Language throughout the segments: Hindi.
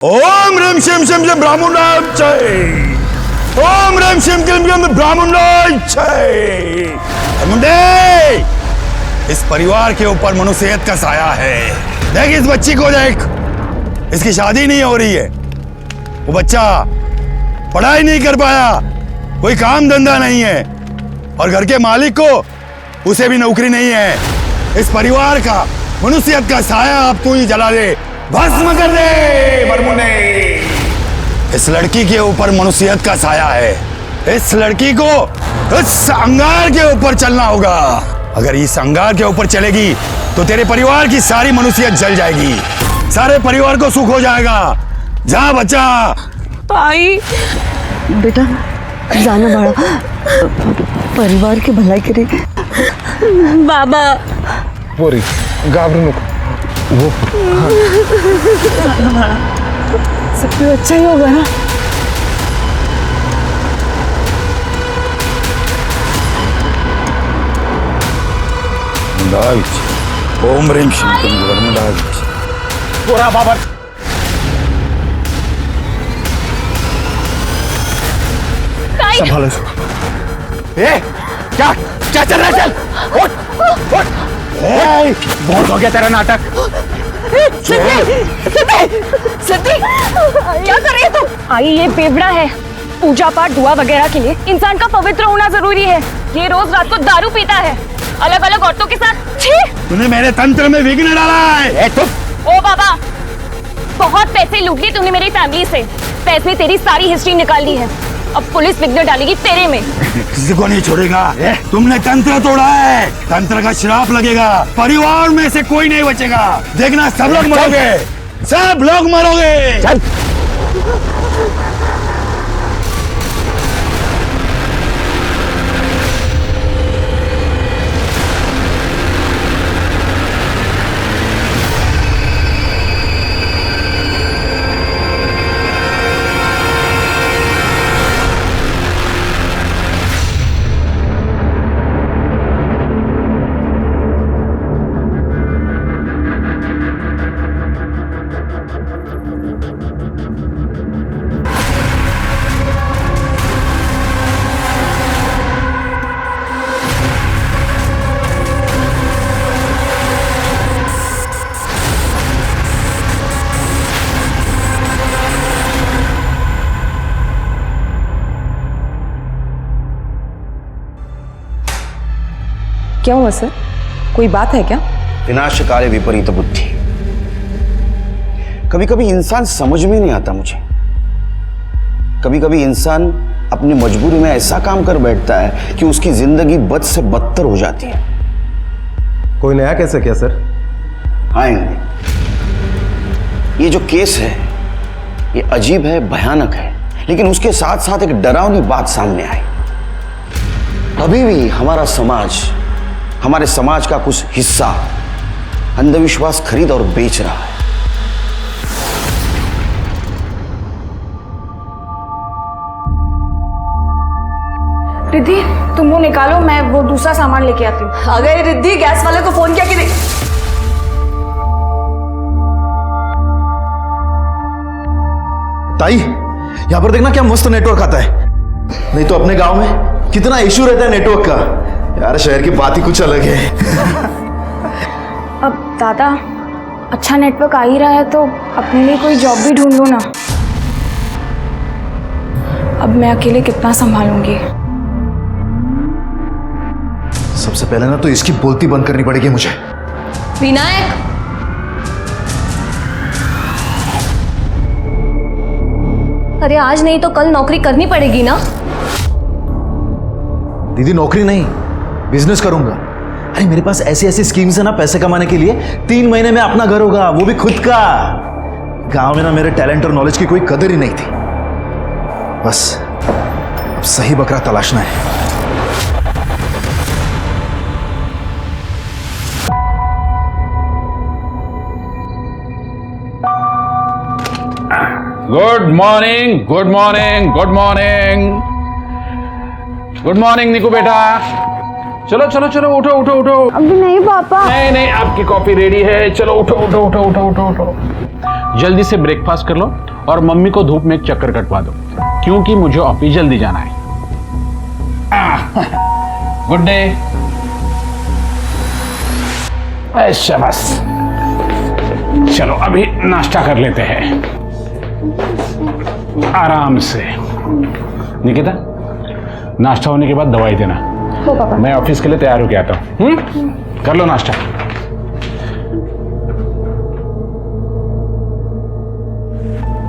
ओम ह्रीं शिम शिम शिम ब्राह्मणाय जय। ओम ह्रीं शिम क्लीं क्लीं ब्राह्मणाय जय। मुंडे, इस परिवार के ऊपर मनुष्यत का साया है। देख इस बच्ची को देख, इसकी शादी नहीं हो रही है। वो बच्चा पढ़ाई नहीं कर पाया, कोई काम धंधा नहीं है, और घर के मालिक को उसे भी नौकरी नहीं है। इस परिवार का मनुष्यत का साया अब तू ही जला दे, भस्म कर दे बरमुने। इस लड़की के ऊपर मनुष्यत का साया है। इस लड़की को इस अंगार के ऊपर चलना होगा। अगर इस अंगार के ऊपर चलेगी तो तेरे परिवार की सारी मनुष्यत जल जाएगी, सारे परिवार को सुख हो जाएगा। जा बच्चा। आई बेटा जाना बड़ा परिवार की भलाई करे। बाबा पोरी घाबरू नको। वो सब कुछ अच्छा ही होगा ना। ओम ह्रीं शिम क्लीं ब्राह्मणाय जय। पोरा बाबा संभालो इसको। क्या क्या चल रहा है? चल उठ उठ। बहुत हो गया तेरा नाटक। सिद्धि क्या कर रही है तुम? आई ये बेवड़ा है। पूजा पाठ दुआ वगैरह के लिए इंसान का पवित्र होना जरूरी है। ये रोज रात को दारू पीता है, अलग अलग औरतों के साथ। छी! तूने मेरे तंत्र में विघ्न डाला है। ओ बाबा, बहुत पैसे लूट लिए तूने मेरी फैमिली से। पैसे तेरी सारी हिस्ट्री निकाल ली है। अब पुलिस विघ्न डालेगी तेरे में। किसी को नहीं छोड़ेगा। तुमने तंत्र तोड़ा है, तंत्र का श्राप लगेगा। परिवार में से कोई नहीं बचेगा। देखना सब लोग मरोगे, सब लोग मरोगे। चल क्या हुआ सर, कोई बात है क्या? विनाशकाले विपरीत बुद्धि। कभी कभी इंसान समझ में नहीं आता मुझे। कभी कभी इंसान अपनी मजबूरी में ऐसा काम कर बैठता है कि उसकी जिंदगी बद से बदतर हो जाती है। कोई नया केस है क्या सर? हाँ, ये जो केस है ये अजीब है, भयानक है, लेकिन उसके साथ साथ एक डरावनी बात सामने आई। अभी भी हमारे समाज का कुछ हिस्सा अंधविश्वास खरीद और बेच रहा है। रिद्धि, तुम वो निकालो, मैं वो दूसरा सामान लेके आती हूँ। आ गए रिद्धि, गैस वाले को फोन किया कि नहीं? ताई यहाँ पर देखना क्या मस्त नेटवर्क आता है। नहीं तो अपने गांव में कितना इशू रहता है नेटवर्क का। यार शहर की बात ही कुछ अलग है। अब दादा, अच्छा नेटवर्क आ ही रहा है तो अपने लिए कोई जॉब भी ढूंढ लो ना। अब मैं अकेले कितना संभालूंगी। सबसे पहले ना तो इसकी बोलती बंद करनी पड़ेगी मुझे। विनायक, अरे आज नहीं तो कल नौकरी करनी पड़ेगी ना। दीदी नौकरी नहीं, बिजनेस करूंगा। अरे मेरे पास ऐसी ऐसी स्कीम्स है ना पैसे कमाने के लिए। 3 महीने में अपना घर होगा, वो भी खुद का। गांव में ना मेरे टैलेंट और नॉलेज की कोई कदर ही नहीं थी। बस अब सही बकरा तलाशना है। Good morning, good morning, good morning, good morning Niku बेटा। चलो चलो चलो, उठो उठो उठो। अभी नहीं पापा। नहीं नहीं, आपकी कॉफी रेडी है। चलो उठो उठो उठो उठो उठो उठो। जल्दी से ब्रेकफास्ट कर लो और मम्मी को धूप में एक चक्कर कटवा दो, क्योंकि मुझे ऑफिस जल्दी जाना है। Good day. शाबाश। चलो अभी नाश्ता कर लेते हैं आराम से। निकिता, नाश्ता होने के बाद दवाई देना। हो पापा। मैं ऑफिस के लिए तैयार होके आता हूँ। कर लो नाश्ता।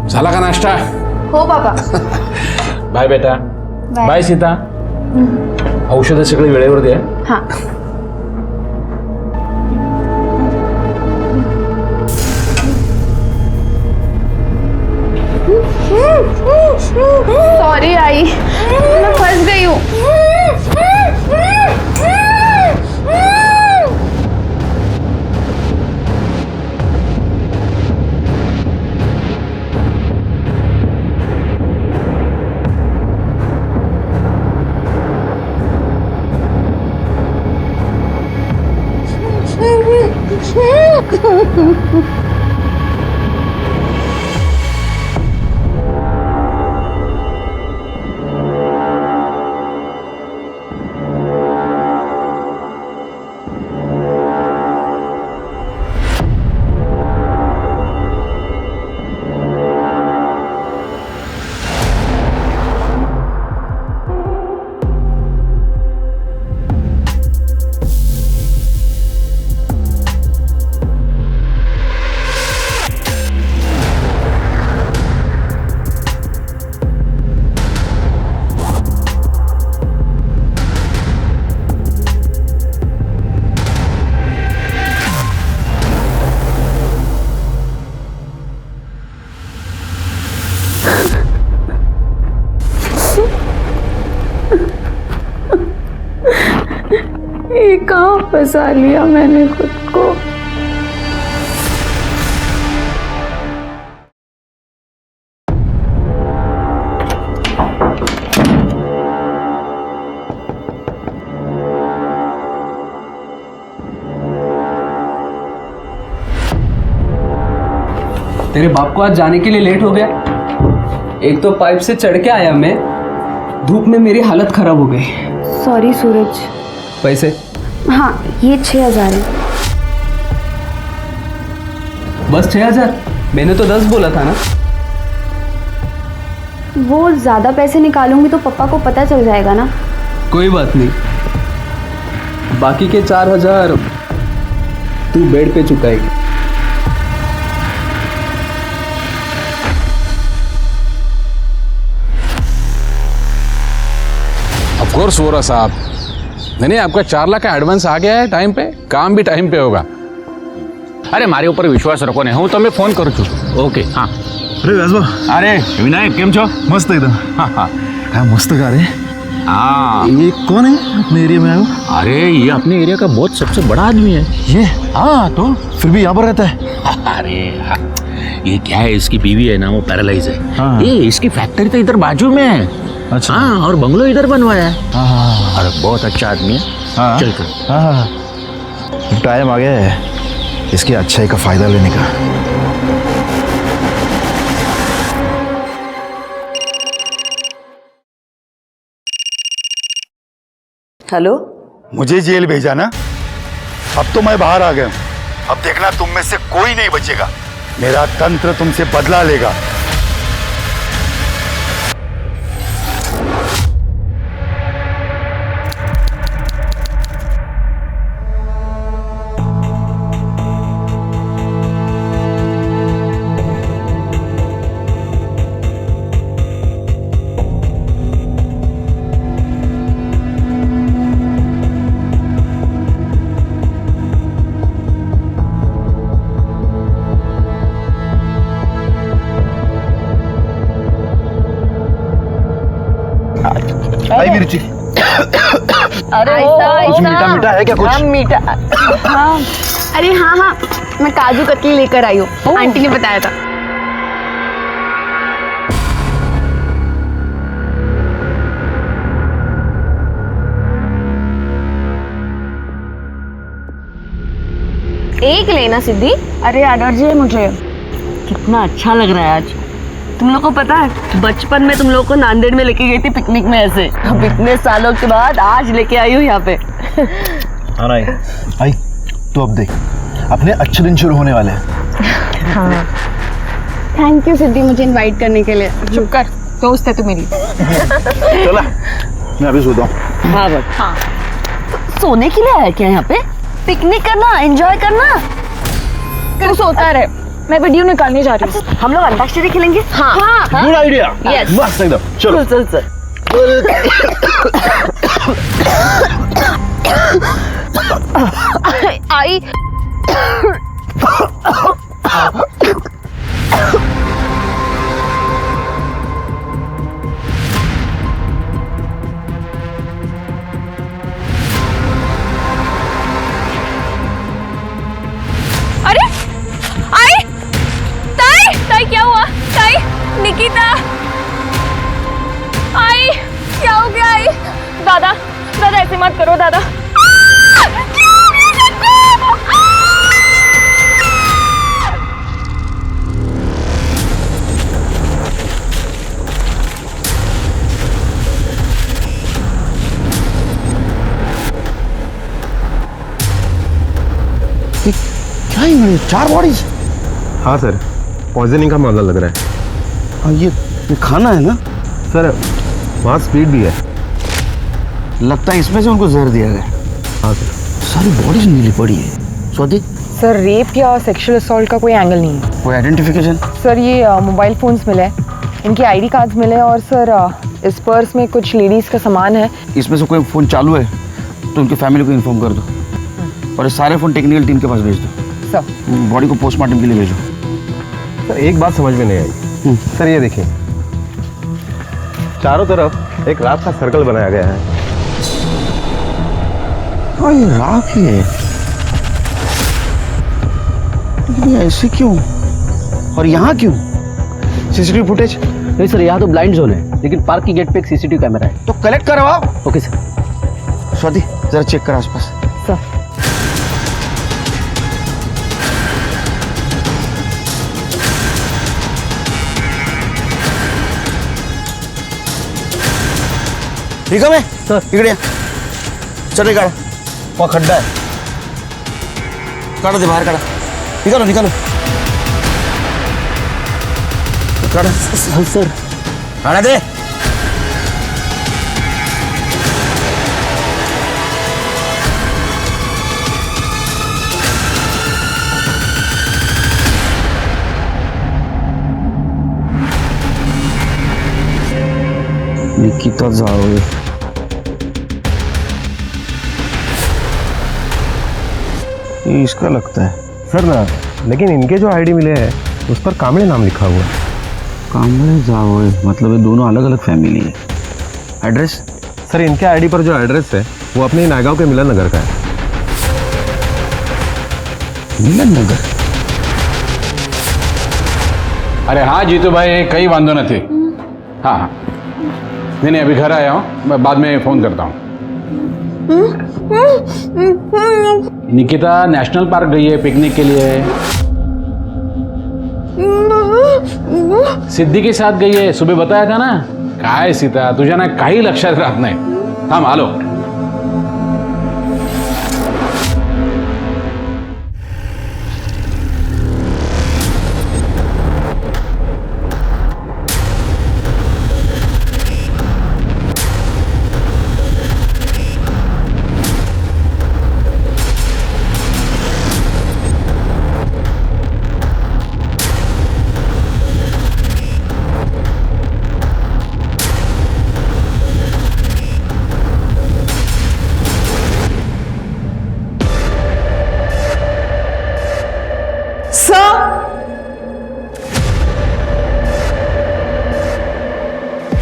झाला का नाश्ता? हो पापा। बाय बेटा। बाय सीता। औषधं सगळी वेळेवर द्या। हाँ। सॉरी आई, मैं फंस गई हूँ। ये कहाँ फंसा लिया मैंने खुद को। तेरे बाप को आज जाने के लिए लेट हो गया। एक तो पाइप से चढ़ के आया मैं, धूप में मेरी हालत खराब हो गई। सॉरी सूरज। पैसे? हाँ, ये 6,000 है। बस 6,000? मैंने तो 10 बोला था ना। वो ज़्यादा पैसे निकालूंगी तो पापा को पता चल जाएगा ना। कोई बात नहीं, बाकी के 4,000 तू बेड पे चुकाएगी। ऑफ कोर्स वोरा साहब। नहीं, आपका 4 लाख का एडवांस आ गया है टाइम पे, काम भी टाइम पे होगा। अरे मारे ऊपर विश्वास रखो ने, हूँ તમે ફોન કરું છું। ઓકે હા। अरे व्यासबा, अरे विनायक केम છો? मस्त एकदम। हाँ हाँ क्या मस्त गा रहे। हाँ। ये कौन है अपने एरिया में आया हो? अरे ये अपने एरिया का बहुत सबसे बड़ा आदमी है ये हाँ। तो फिर भी यहाँ पर रहता है? अरे हाँ, ये क्या है, इसकी बीवी है ना, वो पैरालाइज है। हाँ। ये इसकी फैक्ट्री तो इधर बाजू में है। अच्छा। हाँ, और बंगलो इधर बनवाया है। हाँ अरे बहुत अच्छा आदमी है। हाँ। चल चल। हाँ, टाइम आ गया है इसकी अच्छाई का फायदा लेने का। हेलो। मुझे जेल भेजा ना, अब तो मैं बाहर आ गया हूं। अब देखना तुम में से कोई नहीं बचेगा। मेरा तंत्र तुमसे बदला लेगा। आई मिर्ची। अरे कुछ मीठा मीठा है क्या कुछ? मीठा। हाँ। अरे हाँ हाँ, मैं काजू कतली लेकर आई हूँ, आंटी ने बताया था। एक लेना सिद्धि। अरे एलर्जी है मुझे। कितना अच्छा लग रहा है आज। तुम लोग को पता है बचपन में तुम लोग को नांदेड़ में लेके गई थी पिकनिक में ऐसे, अब इतने सालों के बाद आज लेके आई हूँ यहाँ पे। हाँ ना आई तो अब देख अपने अच्छे दिन शुरू होने वाले हैं। हाँ थैंक यू सिद्धि मुझे इनवाइट करने के लिए। चुप कर, दोस्त है तू मेरी। चला मैं अभी सोता हूँ। हाँ बस हाँ। सोने के लिए आया क्या यहाँ पे? पिकनिक करना, एंजॉय करना। तू सोता रहे, मैं वीडियो निकालने जा रही हूँ। हम लोग अंताक्षरी खेलेंगे। हाँ हाँ गुड आइडिया। Yes. मस्त एकदम। चलो चल चल आई अरे आई ताई, ताई क्या हुआ? ताई, निकिता, आई क्या हो गया? आई दादा, दादा ऐसे मत करो दादा। क्या हो गया सबको? क्या है 4 बॉडीज? हाँ सर, पॉइजनिंग का मामला लग रहा है। ये खाना है ना सर, वहाँ स्पीड भी है। लगता है इसमें से उनको जहर दिया गया। हाँ सर। सारी बॉडीज नीली पड़ी है। स्वाति सर रेप या सेक्सुअल असॉल्ट का कोई एंगल नहीं है। कोई आइडेंटिफिकेशन? सर ये मोबाइल फोन्स मिले हैं, इनके आईडी कार्ड्स मिले हैं और सर इस पर्स में कुछ लेडीज का सामान है। इसमें से कोई फोन चालू है तो उनकी फैमिली को इन्फॉर्म कर दो और ये सारे फोन टेक्निकल टीम के पास भेज दो। सर बॉडी को पोस्टमार्टम के लिए भेजो। सर एक बात समझ में नहीं आई। सर ये देखिए, चारों तरफ एक रात का सर्कल बनाया गया है। हाँ ये राख ही है, लेकिन ये ऐसे क्यों और यहाँ क्यों? CCTV footage? नहीं सर, यहाँ तो ब्लाइंड जोन है, लेकिन पार्क की गेट पे एक सीसीटीवी कैमरा है। तो कलेक्ट करो आप। Okay sir. स्वाति जरा चेक कर आसपास। सर ठीक है मैं सर इकड़े चले काढ़, वहाँ खड्डा है, काढ़ो दे बाहर, काढ़ा निकालो निकालो, काढ़ा सर काढ़ा दे। निकिता जाओ ये इसका लगता है सर ना, लेकिन इनके जो आईडी मिले हैं उस पर कांबळे नाम लिखा हुआ है। कांबळे जाओ मतलब ये दोनों अलग अलग फैमिली है। एड्रेस? सर इनके आईडी पर जो एड्रेस है वो अपने नायगांव के मिलन नगर का है। मिलन नगर? अरे हाँ जीतू भाई, कई वांदो न थे। हाँ हाँ नहीं अभी घर आया हूँ, मैं बाद में फ़ोन करता हूँ। निकिता नेशनल पार्क गई है पिकनिक के लिए, सिद्धी के साथ गई है, सुबह बताया था ना। काय सीता तुझ्या ना काही लक्षात राहत नाही। थांब आलो।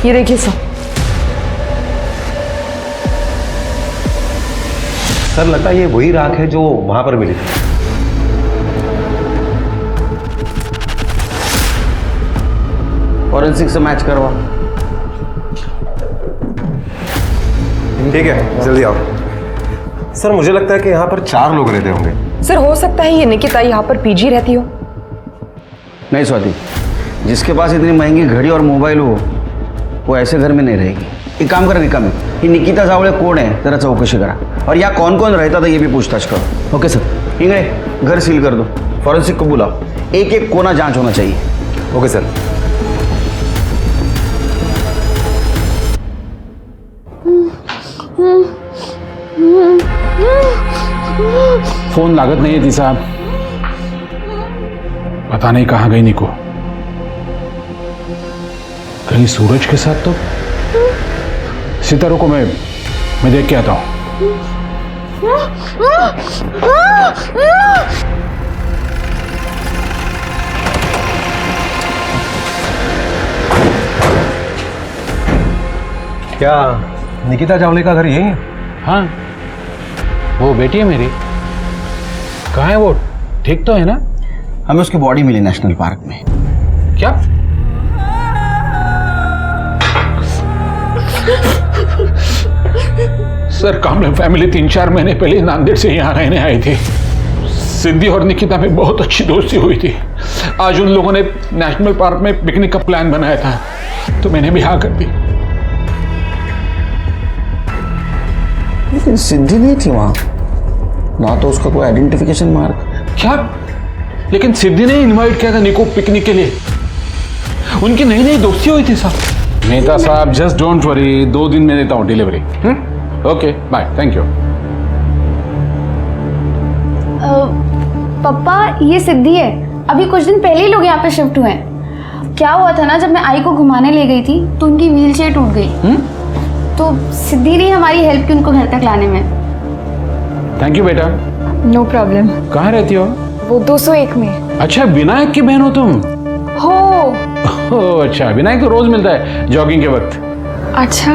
ये देखिए सर। सर लगता है ये वही राख है जो वहां पर मिली थी। फॉरेंसिक से मैच करवा। ठीक है जल्दी आओ। सर मुझे लगता है कि यहाँ पर 4 लोग रहते होंगे। सर हो सकता है ये निकिता यहाँ पर पीजी रहती हो। नहीं स्वाति, जिसके पास इतनी महंगी घड़ी और मोबाइल हो वो ऐसे घर में नहीं रहेगी। एक काम कर निकामी, ये निकिता जावळे कोण है जरा चौकशी करा, और यहाँ कौन कौन रहता था ये भी पूछताछ करो। Okay sir. इंगड़े घर सील कर दो, फॉरेंसिक को बुलाओ, एक एक कोना जांच होना चाहिए। Okay sir. फोन लागत नहीं है थी साहब, पता नहीं कहाँ गई निको। कहीं सूरज के साथ तो। सितारों को मैं देख के आता हूं। क्या निकिता जावले का घर यही है? हाँ, वो बेटी है मेरी। कहाँ है वो? ठीक तो है ना? हमें उसकी बॉडी मिली नेशनल पार्क में। क्या? सर कामले फैमिली 3-4 महीने पहले नांदेड़ से यहाँ रहने आई थी। सिद्धि और निकिता में बहुत अच्छी दोस्ती हुई थी। आज उन लोगों ने नेशनल पार्क में पिकनिक का प्लान बनाया था, तो मैंने भी हाँ कर दी। लेकिन सिद्धि नहीं थी वहां, ना तो उसका कोई आइडेंटिफिकेशन मार्क। क्या? लेकिन सिद्धि ने इनवाइट किया था निको पिकनिक के लिए। उनकी नई नई दोस्ती हुई थी साहब। मेहता साहब जस्ट डोंट वरी, 2 दिन में देता हूँ delivery. Okay bye, thank you. पापा ये सिद्धि है, अभी कुछ दिन पहले ही लोग यहाँ पे शिफ्ट हुए हैं। क्या हुआ था ना, जब मैं आई को घुमाने ले गई थी तो उनकी व्हील चेयर टूट गई। तो सिद्धि ने हमारी हेल्प की उनको घर तक लाने में। थैंक यू बेटा। No problem. कहाँ रहती हो? वो 201 में। अच्छा, विनायक की बहन हो तुम? हो। ओह अच्छा, विनायक तो रोज मिलता है जॉगिंग के वक्त। अच्छा।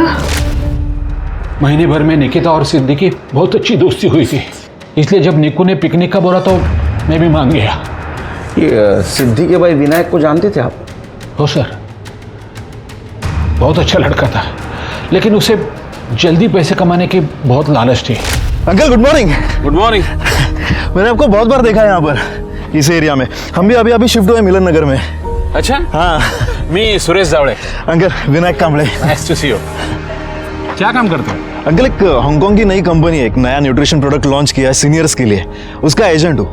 महीने भर में निकिता और सिद्धि की बहुत अच्छी दोस्ती हुई थी, इसलिए जब निकू ने पिकनिक का बोला तो मैं भी मान गया। ये सिद्धि के भाई विनायक को जानते थे आप? हो सर, बहुत अच्छा लड़का था, लेकिन उसे जल्दी पैसे कमाने की बहुत लालच थी। Uncle good morning. Good morning. मैंने आपको बहुत बार देखा है यहाँ पर, इस एरिया में। हम भी अभी शिफ्ट हुए मिलन नगर में। अच्छा? हाँ। मी Suresh Jawale. Uncle Vinayak Kamble. Nice to see you. क्या काम करते हो? अंकल एक हांगकांग की नई कंपनी है, एक नया न्यूट्रिशन प्रोडक्ट लॉन्च किया है सीनियर्स के लिए, उसका एजेंट हूँ।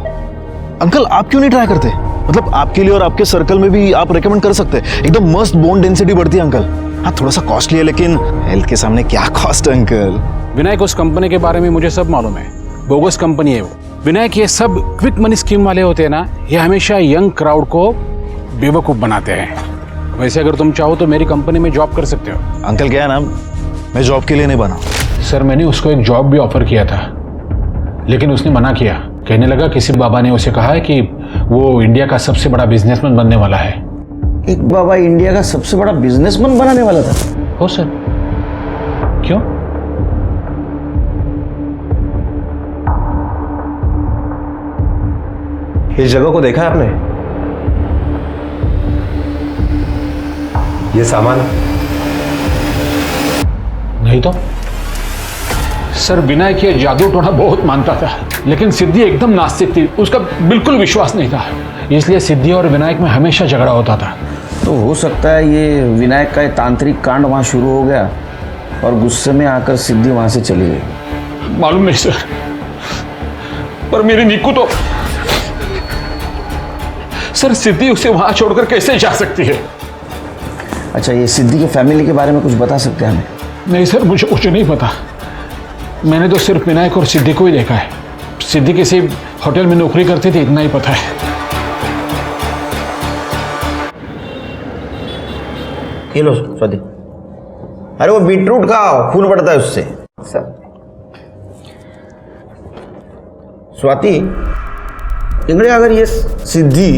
अंकल आप क्यों नहीं ट्राई करते? मतलब आपके लिए और आपके सर्कल में भी आप रेकमेंड कर सकते हैं। एकदम मस्त बोन डेंसिटी बढ़ती है अंकल। हाँ थोड़ा सा कॉस्टली है, लेकिन हेल्थ के सामने क्या कॉस्ट है अंकल। विनायक उस कंपनी के बारे में मुझे सब मालूम है, बोगस कंपनी है वो। विनायक ये सब क्विक मनी स्कीम वाले होते हैं ना, ये हमेशा यंग क्राउड को बेवकूफ बनाते हैं। वैसे अगर तुम चाहो तो मेरी कंपनी में जॉब कर सकते हो। अंकल क्या है ना, मैं जॉब के लिए नहीं बना। सर मैंने उसको एक जॉब भी ऑफर किया था, लेकिन उसने मना किया। कहने लगा किसी बाबा ने उसे कहा है कि वो इंडिया का सबसे बड़ा बिजनेसमैन बनने वाला है। एक बाबा इंडिया का सबसे बड़ा बिजनेसमैन बनाने वाला था? हो सर। क्यों? इस जगह को देखा है आपने? ये सामान नहीं तो सर, विनायक ये जादू टोना बहुत मानता था, लेकिन सिद्धि एकदम नास्तिक थी, उसका बिल्कुल विश्वास नहीं था। इसलिए सिद्धि और विनायक में हमेशा झगड़ा होता था। तो हो सकता है ये विनायक का तांत्रिक कांड वहां शुरू हो गया और गुस्से में आकर सिद्धि वहां से चली गई। मालूम नहीं सर, पर मेरी निक्कू तो सर, सिद्धि उसे वहां छोड़कर कैसे जा सकती है? अच्छा, ये सिद्धि की फैमिली के बारे में कुछ बता सकते हैं हमें? नहीं सर, मुझे कुछ नहीं पता। मैंने तो सिर्फ विनायक और सिद्धि को ही देखा है। सिद्धि किसी होटल में नौकरी करती थी, इतना ही पता है। ये लो स्वाति। अरे वो बीटरूट का खून बढ़ता है उससे। स्वाति, इंगड़े अगर ये सिद्धि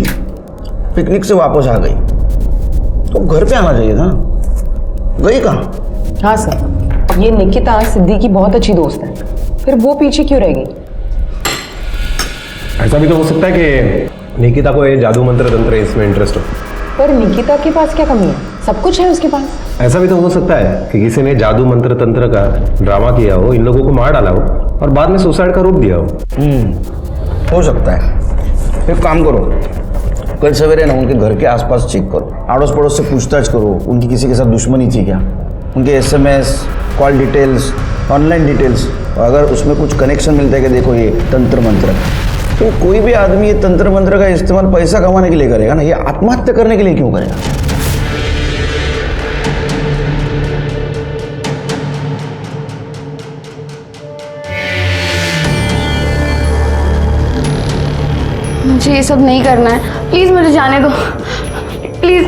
पिकनिक से वापस आ गई तो घर पे आना चाहिए था, गई कहाँ? हाँ सर, ये निकिता सिद्धि की बहुत अच्छी दोस्त है, फिर वो पीछे क्यों रहेगी? ऐसा भी तो हो सकता है कि निकिता को ये जादू मंत्र तंत्र इसमें इंटरेस्ट हो। पर निकिता के पास क्या कमी है? सब कुछ है उसके पास। ऐसा भी तो हो सकता है कि किसी ने जादू मंत्र तंत्र का ड्रामा किया हो, इन लोगों को मार डाला हो और बाद में सुसाइड का रूप दिया हो। हो सकता है। फिर काम करो, कल सवेरे ना उनके घर के आसपास चेक करो, आड़ोस पड़ोस से पूछताछ करो, उनकी किसी के साथ दुश्मनी थी क्या, उनके SMS, call details, online details, अगर उसमें कुछ कनेक्शन मिलता है कि देखो ये तंत्र मंत्र, तो कोई भी आदमी ये तंत्र मंत्र का इस्तेमाल पैसा कमाने के लिए करेगा ना, ये आत्महत्या करने के लिए क्यों करेगा? मुझे ये सब नहीं करना है, प्लीज मुझे जाने दो, प्लीज।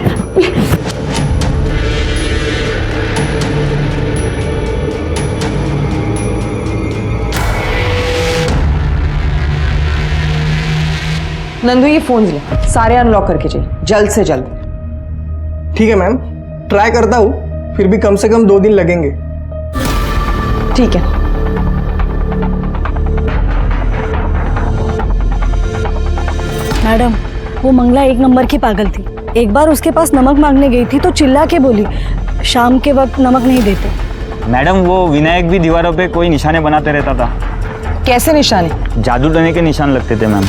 नंदू ये फोन ले, सारे अनलॉक करके चाहिए, जल्द से जल्द। ठीक है मैम, ट्राई करता हूँ, फिर भी कम से कम 2 दिन लगेंगे। ठीक है। मैडम, वो मंगला 1 नंबर की पागल थी। एक बार उसके पास नमक मांगने गई थी तो चिल्ला के बोली शाम के वक्त नमक नहीं देते। मैडम, वो विनायक भी दीवारों पे कोई निशाने बनाते रहता था। कैसे निशाने? जादू टोने के निशान लगते थे मैम।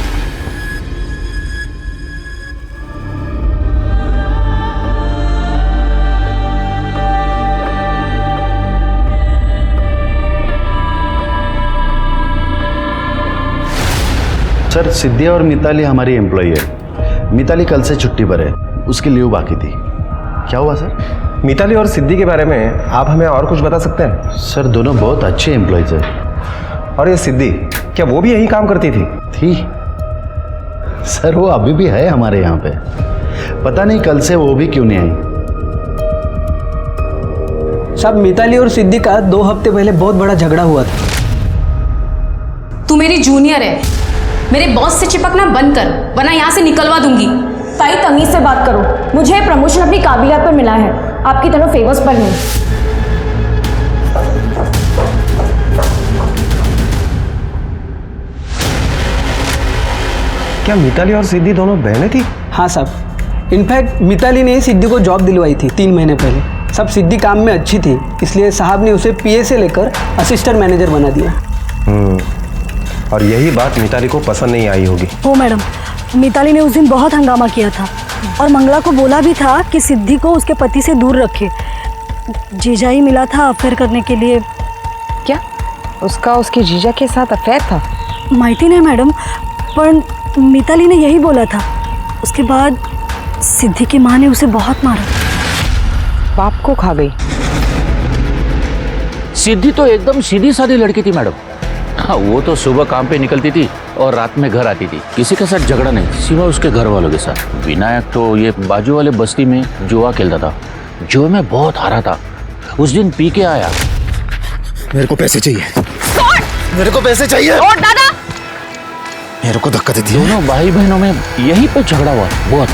सर, सिद्धि और मिताली हमारी एम्प्लॉई है। मिताली कल से छुट्टी पर है, उसकी लीव बाकी थी। क्या हुआ सर? मिताली और सिद्धि के बारे में आप हमें और कुछ बता सकते हैं? सर, दोनों बहुत अच्छे एम्प्लॉयज हैं। और ये सिद्धि, क्या वो भी यही काम करती थी? सर, वो अभी भी है हमारे यहाँ पे। पता नहीं कल से वो भी क्यों नहीं आई। साहब, मिताली और सिद्धि का 2 हफ्ते पहले बहुत बड़ा झगड़ा हुआ था। तू मेरी जूनियर है, मेरे बॉस से चिपकना बंद कर, वरना यहाँ से निकलवा दूंगी। ताई, तमीज से बात करो। मुझे प्रमोशन अपनी काबिलियत पर मिला है, आपकी तरह फेवर्स पर नहीं। क्या मिताली और सिद्धि दोनों बहनें थी? हाँ साहब, इनफैक्ट मिताली ने सिद्धि को जॉब दिलवाई थी 3 महीने पहले। सब सिद्धि काम में अच्छी थी, इसलिए साहब ने उसे PA से लेकर असिस्टेंट मैनेजर बना दिया। और यही बात मिताली को पसंद नहीं आई होगी। हो मैडम, मिताली ने उस दिन बहुत हंगामा किया था और मंगला को बोला भी था कि सिद्धि को उसके पति से दूर रखे। जीजा ही मिला था अफेयर करने के लिए। क्या उसका उसके जीजा के साथ अफेयर था? माहिती नहीं मैडम, पर मिताली ने यही बोला था। उसके बाद सिद्धि की माँ ने उसे बहुत मारा। बाप को खा गई। सिद्धि तो एकदम सीधी सादी लड़की थी मैडम। हाँ, वो तो सुबह काम पे निकलती थी और रात में घर आती थी। किसी के साथ झगड़ा नहीं, सिवाय उसके घर वालों के साथ। विनायक तो ये बाजू वाले बस्ती में जुआ खेलता था, जुए में बहुत हारा था। उस दिन पी के आया। मेरे को पैसे चाहिए, मेरे को पैसे चाहिए। और दादा, मेरे को धक्का दे दिया। दोनों भाई बहनों में यही पे झगड़ा हुआ बहुत।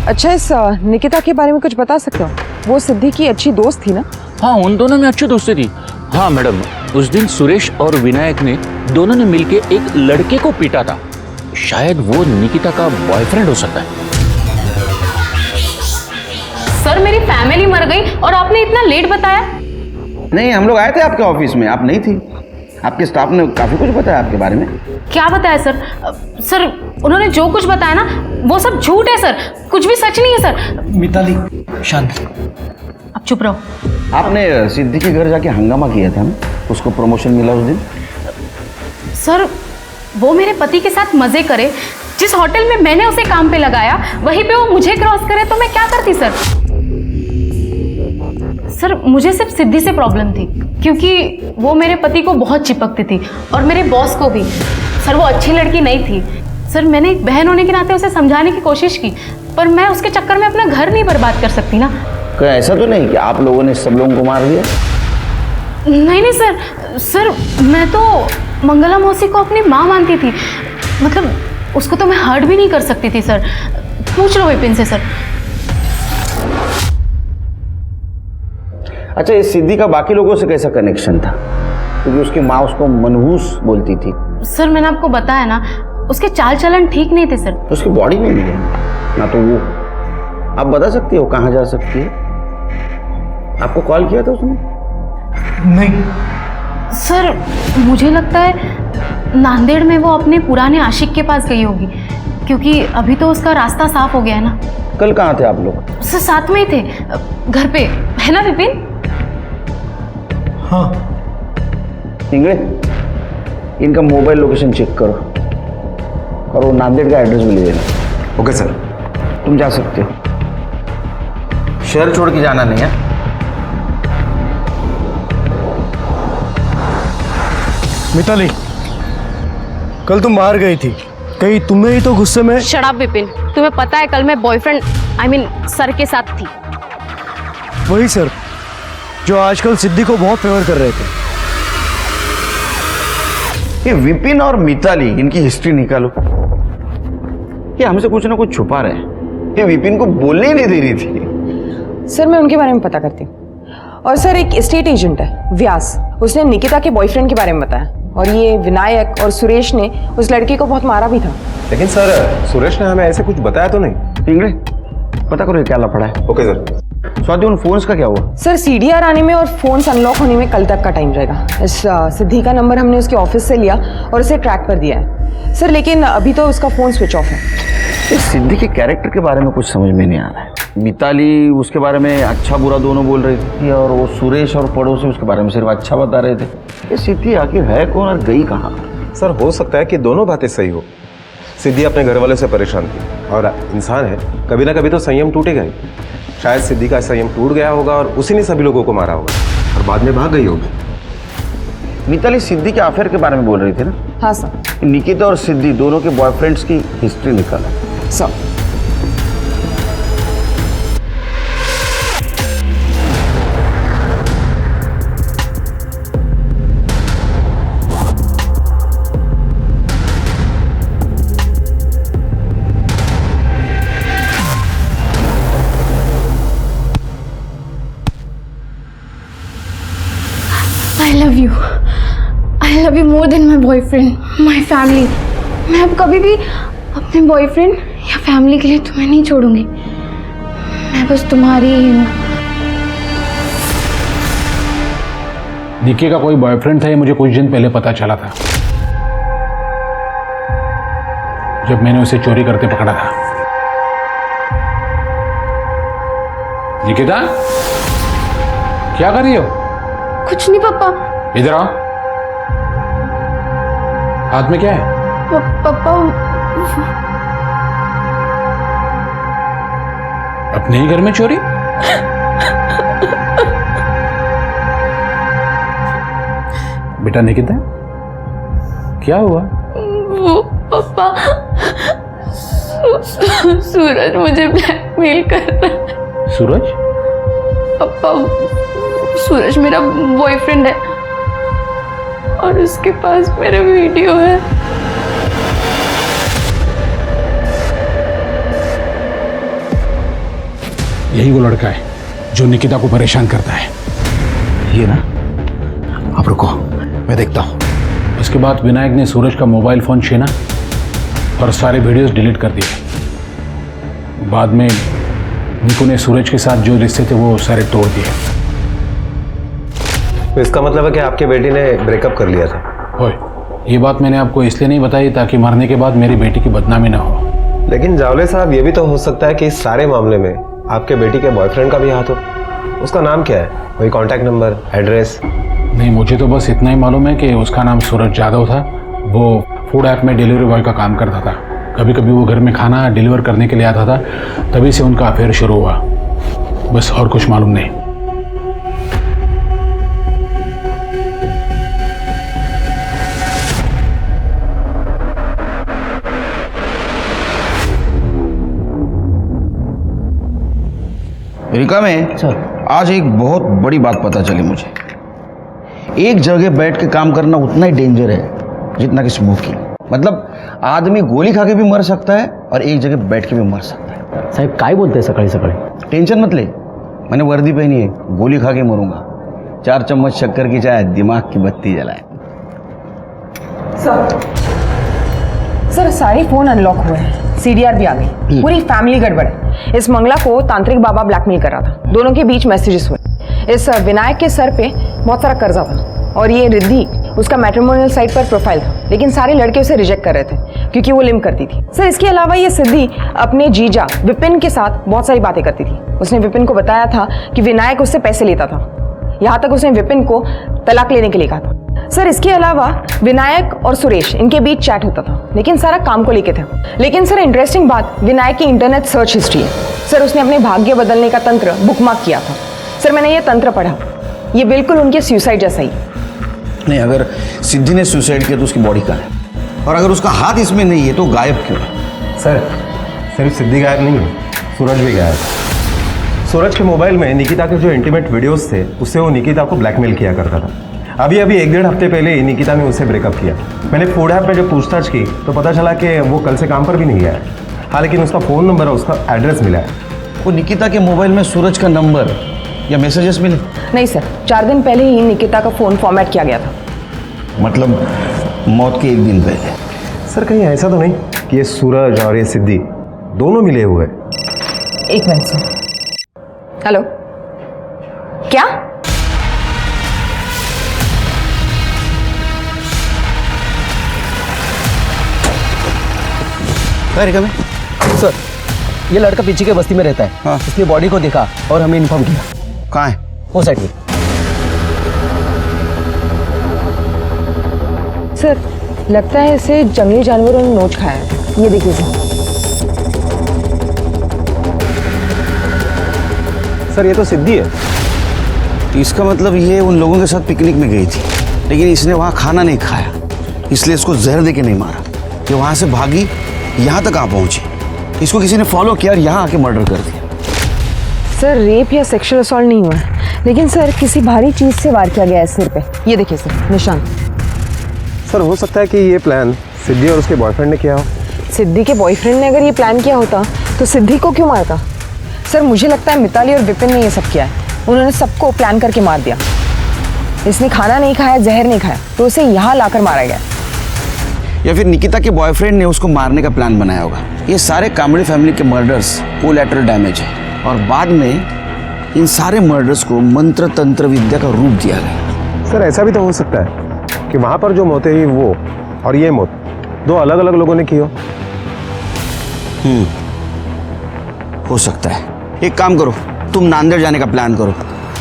अच्छा, इस निकिता के बारे में कुछ बता सकते हो? वो सिद्धि की अच्छी दोस्त थी ना? हाँ, उन दोनों में अच्छी दोस्ती थी। हाँ मैडम, उस दिन सुरेश और विनायक ने दोनों ने मिलके एक लड़के को पीटा था। शायद वो निकिता का बॉयफ्रेंड हो सकता है। सर, मेरी फैमिली मर गई और आपने इतना लेट बताया? नहीं, हम लोग आए थे आपके ऑफिस में, आप नहीं थी। आपके स्टाफ ने काफी कुछ बताया आपके बारे में। क्या बताया सर? सर, उन्होंने जो कुछ बताया ना वो सब झूठ है सर, कुछ भी सच नहीं है सर। मिताली, शांत। अब चुप रहो। आपने सिद्धि के घर जाके हंगामा किया था ना, उसको प्रमोशन मिला उस दिन। सर, वो मेरे पति के साथ मजे करे। जिस होटल में मैंने उसे काम पे लगाया, वहीं पे वो मुझे क्रॉस करे तो मैं क्या करती सर? सर, मुझे सिर्फ सिद्धि से प्रॉब्लम थी, क्योंकि वो मेरे पति को बहुत चिपकती थी और मेरे बॉस को भी। सर, वो अच्छी लड़की नहीं थी। सर, मैंने एक बहन होने के नाते उसे समझाने की कोशिश की, पर मैं उसके चक्कर में अपना घर नहीं बर्बाद कर सकती ना। क्या ऐसा तो नहीं कि आप लोगों ने सब लोगों को मार दिया? नहीं नहीं सर, सर मैं तो मंगला मौसी को अपनी माँ मानती थी। मतलब उसको तो मैं हर्ट भी नहीं कर सकती थी सर। पूछ लो विपिन से सर। अच्छा, इस सिद्धि का बाकी लोगों से कैसा कनेक्शन था? क्योंकि उसकी माँ उसको मनहूस बोलती थी। सर, मैंने आपको बताया ना, उसके चाल चलन ठीक नहीं थे सर। उसकी बॉडी में भी है ना, तो वो आप बता सकती हो कहाँ जा सकती है? आपको कॉल किया था उसने? नहीं सर, मुझे लगता है नांदेड़ में वो अपने पुराने आशिक के पास गई होगी, क्योंकि अभी तो उसका रास्ता साफ हो गया है ना। कल कहाँ थे आप लोग? सर साथ में ही थे, घर पे, है ना विपिन? हाँ। इंगड़े, इनका मोबाइल लोकेशन चेक करो और वो नांदेड़ का एड्रेस भी ले देना। Okay sir. तुम जा सकते हो, शहर छोड़ के जाना नहीं है। मिताली, कल तुम बाहर गई थी, कहीं तुम्हें ही तो गुस्से में। शट अप विपिन, तुम्हें पता है कल मैं बॉयफ्रेंड सर के साथ थी। वही सर जो आजकल सिद्धि को बहुत फेवर कर रहे थे। ये विपिन और मिताली, इनकी हिस्ट्री निकालो। ये हमसे कुछ ना कुछ छुपा रहे हैं। ये विपिन को बोलने ही नहीं दे रही थी। सर मैं उनके बारे में पता करती हूँ। और सर एक एस्टेट एजेंट है व्यास, उसने निकिता के बॉयफ्रेंड के बारे में बताया। और ये विनायक और सुरेश ने उस लड़की को बहुत मारा भी था। लेकिन सर सुरेश ने हमें ऐसे कुछ बताया तो नहीं। इंगड़े, पता करो ये क्या लफड़ा है। Okay sir. स्वाति, उन फोन्स का क्या हुआ? सर सीडीआर आने में और फोन्स अनलॉक होने में कल तक का टाइम रहेगा। इस सिद्धि का नंबर हमने उसके ऑफिस से लिया और उसे ट्रैक पर दिया है सर, लेकिन अभी तो उसका फोन स्विच ऑफ है। इस सिद्धि के कैरेक्टर के बारे में कुछ समझ में नहीं आ रहा है। मिताली उसके बारे में अच्छा बुरा दोनों बोल रही थी और वो सुरेश और पड़ोसी उसके बारे में सिर्फ अच्छा बता रहे थे। ये सिद्धि आखिर है कौन और गई कहाँ? सर हो सकता है कि दोनों बातें सही हो। सिद्धि अपने घर वालों से परेशान थी और इंसान है, कभी ना कभी तो संयम टूटेगा ही। शायद सिद्धि का संयम टूट गया होगा और उसी ने सभी लोगों को मारा होगा और बाद में भाग गई होगी। मिताली सिद्धि के अफेयर के बारे में बोल रही थी ना? हाँ सर। निकिता और सिद्धि दोनों के बॉयफ्रेंड्स की हिस्ट्री निकाला sir. I love you more than my boyfriend, my family. मैं अब कभी भी अपने बॉयफ्रेंड या फैमिली के लिए तुम्हें नहीं छोड़ूंगी। मैं बस तुम्हारी ही हूँ। निकी का कोई बॉयफ्रेंड था ये मुझे कुछ दिन पहले पता चला था, जब मैंने उसे चोरी करते पकड़ा था। निकिता, क्या कर रही हो? कुछ नहीं पापा। इधर आओ। हाथ में क्या है? पापा अपने ही घर में चोरी? बेटा निकिता, क्या हुआ? वो पापा सूरज मुझे ब्लैकमेल कर रहा है। सूरज? पापा सूरज मेरा बॉयफ्रेंड है और उसके पास मेरा वीडियो है। यही वो लड़का है जो निकिता को परेशान करता है। ये ना, आप रुको, मैं देखता हूं। उसके बाद विनायक ने सूरज का मोबाइल फोन छीना और सारे वीडियोस डिलीट कर दिए। बाद में निकू ने सूरज के साथ जो रिश्ते थे वो सारे तोड़ दिए। तो इसका मतलब है कि आपके बेटी ने ब्रेकअप कर लिया था? ओए, ये बात मैंने आपको इसलिए नहीं बताई ताकि मरने के बाद मेरी बेटी की बदनामी ना हो। लेकिन जावले साहब, ये भी तो हो सकता है कि इस सारे मामले में आपके बेटी के बॉयफ्रेंड का भी हाथ हो। उसका नाम क्या है? कोई कांटेक्ट नंबर, एड्रेस? नहीं, मुझे तो बस इतना ही मालूम है कि उसका नाम सूरज यादव था। वो फूड ऐप में डिलीवरी बॉय का काम करता था। कभी कभी वो घर में खाना डिलीवर करने के लिए आता था, तभी से उनका अफेयर शुरू हुआ। बस और कुछ मालूम नहीं। अमेरिका में आज एक बहुत बड़ी बात पता चली मुझे। एक जगह बैठ के काम करना उतना ही डेंजर है जितना कि स्मोकिंग। मतलब आदमी गोली खा के भी मर सकता है और एक जगह बैठ के भी मर सकता है। साहब काय बोलते हैं सकाळी सकाळी? टेंशन मत ले, मैंने वर्दी पहनी है, गोली खा के मरूंगा। 4 चम्मच शक्कर की चाय, दिमाग की बत्ती जलाए। सर सारे फोन अनलॉक हुए हैं, सीडीआर भी आ गई, पूरी फैमिली गड़बड़ है। इस मंगला को तांत्रिक बाबा ब्लैकमेल कर रहा था, दोनों के बीच मैसेजेस हुए। इस विनायक के सर पे बहुत सारा कर्जा था और ये रिद्धि उसका मैट्रिमोनियल साइट पर प्रोफाइल था, लेकिन सारे लड़के उसे रिजेक्ट कर रहे थे क्योंकि वो लिम करती थी। सर इसके अलावा ये सिद्धि अपने जीजा विपिन के साथ बहुत सारी बातें करती थी। उसने विपिन को बताया था कि विनायक उससे पैसे लेता था, यहाँ तक उसने विपिन को तलाक लेने के लिए कहा था। सर इसके अलावा विनायक और सुरेश इनके बीच चैट होता था, लेकिन सारा काम को लेके था। लेकिन सर इंटरेस्टिंग बात विनायक की इंटरनेट सर्च हिस्ट्री है। सर उसने अपने भाग्य बदलने का तंत्र बुकमार्क किया था। सर मैंने ये तंत्र पढ़ा, ये बिल्कुल उनके सुसाइड जैसा ही। नहीं, अगर सिद्धि ने सुसाइड किया तो उसकी बॉडी कहाँ है? और अगर उसका हाथ इसमें नहीं है तो गायब क्यों है? सर सिर्फ सिद्धि गायब नहीं है, सूरज भी गायब है। सूरज के मोबाइल में निकिता के जो इंटीमेट वीडियोस थे उससे वो निकिता को ब्लैकमेल किया करता था। अभी 1-1.5 हफ्ते पहले ही निकिता ने उससे ब्रेकअप किया। मैंने फूड ऐप में जब पूछताछ की तो पता चला कि वो कल से काम पर भी नहीं गया है। हाँ, लेकिन उसका फ़ोन नंबर और उसका एड्रेस मिला है। वो निकिता के मोबाइल में सूरज का नंबर या मैसेजेस मिले? नहीं सर, 4 दिन पहले ही निकिता का फ़ोन फॉर्मेट किया गया था। मतलब मौत के 1 दिन पहले? सर कहीं ऐसा तो नहीं कि ये सूरज और ये सिद्धि दोनों मिले हुए? 1 मिनट सर। हेलो, क्या? सर ये लड़का पीछे के बस्ती में रहता है। हाँ। इसने बॉडी को देखा और हमें इन्फॉर्म किया। कहाँ है? वो साइड में। सर लगता है इसे जंगली जानवरों ने नोच खाया है। ये देखिए सर ये तो सिद्धि है। इसका मतलब ये उन लोगों के साथ पिकनिक में गई थी, लेकिन इसने वहाँ खाना नहीं खाया, इसलिए इसको जहर दे के नहीं मारा। ये वहाँ से भागी, यहाँ तक आ पहुँची, इसको किसी ने फॉलो किया और यहाँ आके मर्डर कर दिया। सर रेप या सेक्सुअल असॉल्ट नहीं हुआ है, लेकिन सर किसी भारी चीज से वार किया गया है सिर पे। ये देखिए सर निशान। सर हो सकता है कि ये प्लान सिद्धि और उसके बॉयफ्रेंड ने किया हो। सिद्धि के बॉयफ्रेंड ने अगर ये प्लान किया होता तो सिद्धि को क्यों मारता? सर मुझे लगता है मिताली और विपिन ने ये सब किया है। उन्होंने सबको प्लान करके मार दिया। इसने खाना नहीं खाया, जहर नहीं खाया, तो उसे यहाँ लाकर मारा गया। या फिर निकिता के बॉयफ्रेंड ने उसको मारने का प्लान बनाया होगा। ये सारे कांबळे फैमिली के मर्डर्स कोलैटरल डैमेज है, और बाद में इन सारे मर्डर्स को मंत्र तंत्र विद्या का रूप दिया गया। सर ऐसा भी तो हो सकता है कि वहां पर जो मौतें हुई वो और ये मौत 2 अलग अलग लोगों ने की हो सकता है। एक काम करो, तुम नांदेड़ जाने का प्लान करो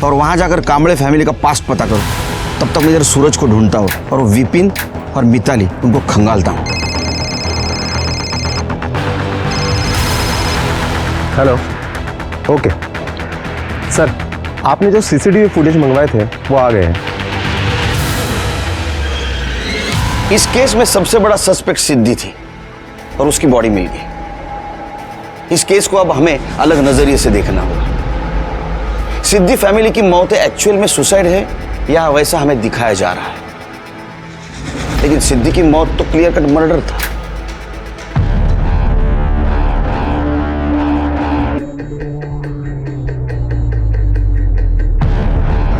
और वहां जाकर कांबळे फैमिली का पास्ट पता करो। तब तक मैं इधर सूरज को ढूंढता हूँ और विपिन और मिताली उनको खंगालता हूँ। हेलो, ओके सर, आपने जो सीसीटीवी फुटेज मंगवाए थे वो आ गए हैं। इस केस में सबसे बड़ा सस्पेक्ट सिद्धि थी और उसकी बॉडी मिल गई। इस केस को अब हमें अलग नजरिए से देखना होगा। सिद्धि फैमिली की मौत एक्चुअल में सुसाइड है या वैसा हमें दिखाया जा रहा है, लेकिन सिद्धि की मौत तो क्लियर कट मर्डर था।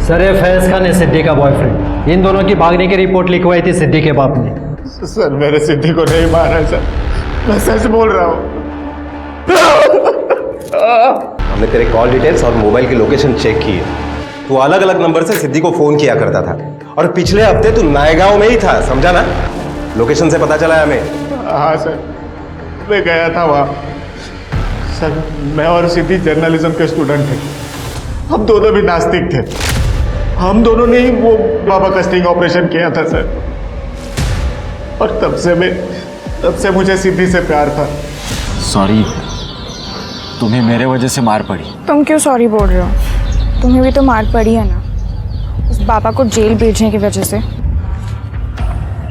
सर ये फैज खान है सिद्धि का बॉयफ्रेंड। इन दोनों की भागने की रिपोर्ट लिखवाई थी सिद्धि के बाप ने। सर मेरे सिद्धि को नहीं मारा सर, मैं सच बोल रहा हूँ। हमने तेरे कॉल डिटेल्स और मोबाइल की लोकेशन चेक की है। तू अलग अलग नंबर से सिद्धि को फोन किया करता था और पिछले हफ्ते तू नायगांव में ही था, समझा ना? लोकेशन से पता चला है हमें। हाँ सर, मैं गया था वहाँ। सर मैं और सिद्धि जर्नलिज्म के स्टूडेंट थे, हम दोनों भी नास्तिक थे। हम दोनों ने ही वो बाबा का स्टिंग ऑपरेशन किया था सर, और तब से मुझे सिद्धि से प्यार था। सॉरी, तुम्हें मेरे वजह से मार पड़ी। तुम क्यों सॉरी बोल रहे हो? तुम्हें भी तो मार पड़ी है ना, उस बाबा को जेल भेजने की वजह से।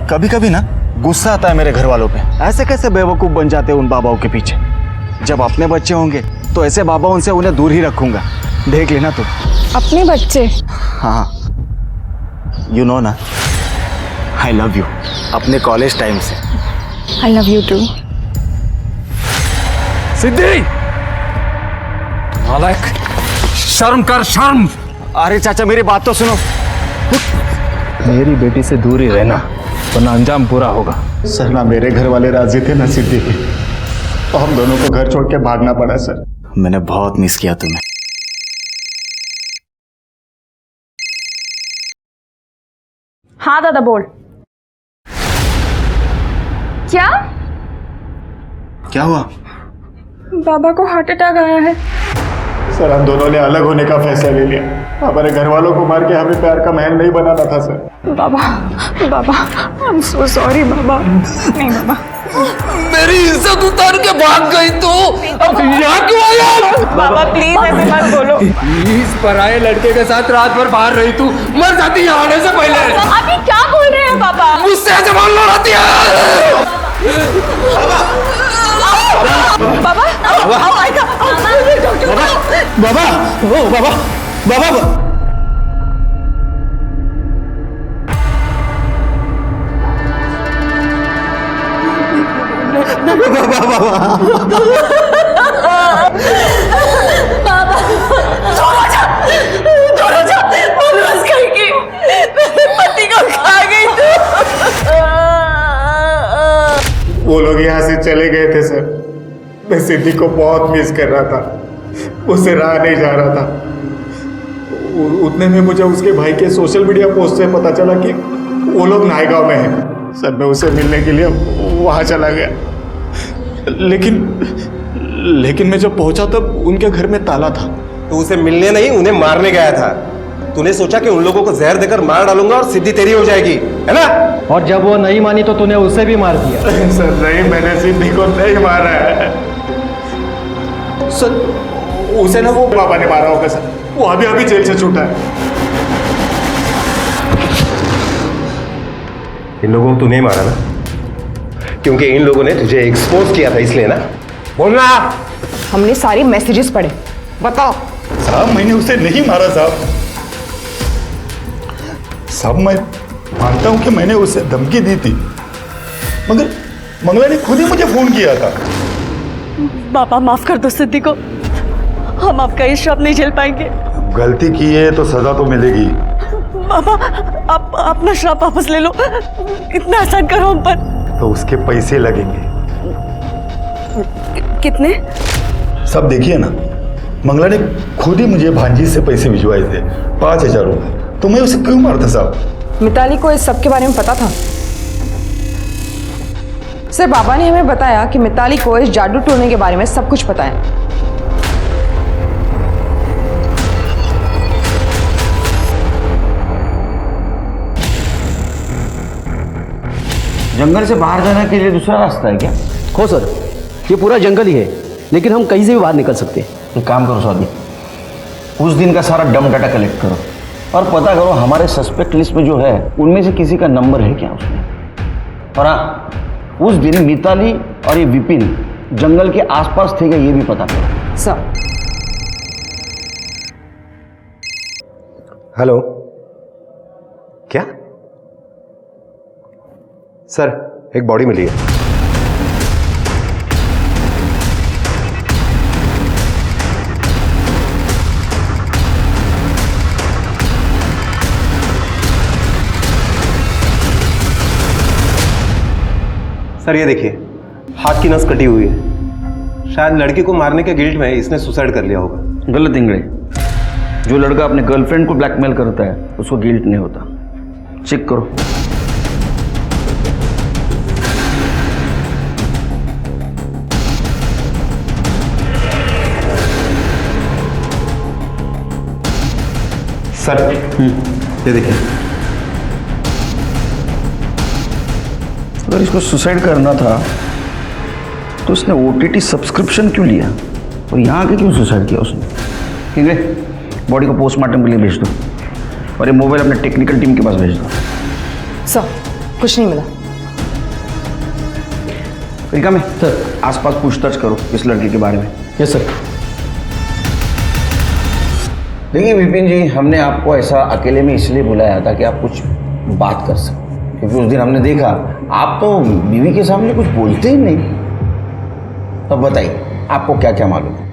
कभी कभी ना गुस्सा आता है मेरे घर वालों पे। ऐसे कैसे बेवकूफ़ बन जाते हैं उन बाबाओं के पीछे। जब अपने बच्चे होंगे तो ऐसे बाबाओं से उन्हें दूर ही रखूंगा, देख लेना तुम। अपने बच्चे? हाँ, यू नो ना, आई लव यू अपने कॉलेज टाइम से। I love you too. Siddhi, नालायक, शर्म कर, शर्म। अरे चाचा मेरी बात तो सुनो। मेरी बेटी से दूर ही रहना, वरना अंजाम बुरा होगा। सर ना मेरे घर वाले राजी थे ना सिद्धि के, तो हम दोनों को घर छोड़ के भागना पड़ा सर। मैंने बहुत मिस किया तुम्हें। हाँ दादा बोल। क्या? क्या हुआ? बाबा को हार्ट अटैक आया है। सर हम दोनों ने अलग होने का फैसला ले लिया। हमारे घर वालों को मार के हमें प्यार का महल नहीं बनाना था सर। बाबा बाबा आई एम सो सॉरी बाबा। नहीं बाबा, मेरी इज्जत उतार के भाग गई तू, अब यहाँ क्यों आया? बाबा प्लीज ऐसे मत बोलो। प्लीज, पराये लड़के के साथ रात भर बाहर रही तू, मर जाती यहाँ आने से पहले। आप ये क्या बोल रहे हैं बाबा? मुझसे ऐसे बोल रही है। बाबा आओ आएगा। बाबा ओ बाबा बाबा पति को खा गई वो लोग यहाँ से चले गए थे सर। मैं सिद्धि को बहुत मिस कर रहा था, उससे रहा नहीं जा रहा था। उतने में मुझे उसके भाई के सोशल मीडिया पोस्ट से पता चला कि वो लोग नायगांव में हैं। सर मैं उसे मिलने के लिए वहाँ चला गया, लेकिन मैं जब पहुंचा तब उनके घर में ताला था। तो उसे मिलने नहीं, उन्हें मारने गया था। तूने सोचा कि उन लोगों को जहर देकर मार डालूंगा और सिद्धि तेरी हो जाएगी, है ना? और जब वो नहीं मानी तो तूने उसे भी मार दिया। सर नहीं, मैंने सिद्धि को नहीं मारा है सर। उसे ना वो बाबा ने मारा होगा सर। वो अभी अभी जेल से छूटा है। इन लोगों को तू नहीं मारा ना, क्योंकि इन लोगों ने तुझे एक्सपोज किया था, इसलिए ना। बोलना। हमने सारे मैसेजेस पढ़े, बताओ। साहब मैंने उसे नहीं मारा साहब। साहब मैं मानता हूं कि मैंने उसे धमकी दी थी, मगर मंगला ने खुद ही मुझे फोन किया था। बाबा माफ कर दो सिद्धि को, हम आपका ये श्राप नहीं झेल पाएंगे। गलती की है तो सजा तो मिलेगी। बाबा आप अपना श्राप वापस ले लो, इतना आसान करो हम पर। तो उसके पैसे लगेंगे। कितने? सब देखिए ना, मंगला ने खुद ही मुझे भांजी से पैसे भिजवाए थे, 5,000 रुपए। तो मैं उसे क्यों मारता साहब? मिताली को इस सब के बारे में पता था सर। बाबा ने हमें बताया कि मिताली को इस जादू टोने के बारे में सब कुछ पता है। जंगल से बाहर जाने के लिए दूसरा रास्ता है क्या? हो सर, ये पूरा जंगल ही है, लेकिन हम कहीं से भी बाहर निकल सकते हैं। एक काम करो सौदी, उस दिन का सारा डम डाटा कलेक्ट करो और पता करो हमारे सस्पेक्ट लिस्ट में जो है उनमें से किसी का नंबर है क्या उसमें। और हाँ, उस दिन मिताली और ये विपिन जंगल के आसपास थे क्या ये भी पता करो। सर हेलो, क्या सर? एक बॉडी मिली है। सर ये देखिए, हाथ की नस कटी हुई है। शायद लड़की को मारने के गिल्ट में इसने सुसाइड कर लिया होगा। गलत इंगड़े, जो लड़का अपने गर्लफ्रेंड को ब्लैकमेल करता है उसको गिल्ट नहीं होता। चेक करो। सर ये देखिए, अगर इसको सुसाइड करना था तो उसने OTT सब्सक्रिप्शन क्यों लिया और यहाँ आके क्यों सुसाइड किया उसने? ठीक है, बॉडी को पोस्टमार्टम के लिए भेज दो और ये मोबाइल अपने टेक्निकल टीम के पास भेज दो। सर कुछ नहीं मिला। तरीका में सर आसपास पूछताछ करो इस लड़के के बारे में। Yes sir. देखिए विपिन जी, हमने आपको ऐसा अकेले में इसलिए बुलाया था कि आप कुछ बात कर सकें, क्योंकि उस दिन हमने देखा आप तो बीवी के सामने कुछ बोलते ही नहीं। अब बताइए आपको क्या क्या मालूम है?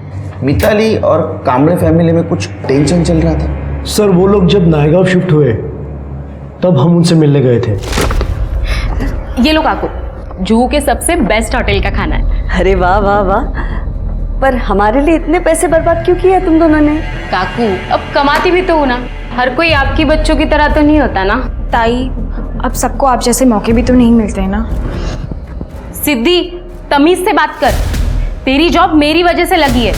मिताली और कामड़े फैमिली में कुछ टेंशन चल रहा था? सर वो लोग जब नायगांव शिफ्ट हुए तब हम उनसे मिलने गए थे। ये लो काकू, जुहू के सबसे बेस्ट होटल का खाना है। अरे वाह वाह वाह, पर हमारे लिए इतने पैसे बर्बाद क्यों किए तुम दोनों ने? काकू अब कमाती भी तो हो ना, हर कोई आपकी बच्चों की तरह तो नहीं होता ना। ताई अब सबको आप जैसे मौके भी तो नहीं मिलते हैं ना। सिद्धि, तमीज से बात कर। तेरी जॉब मेरी वजह से लगी है,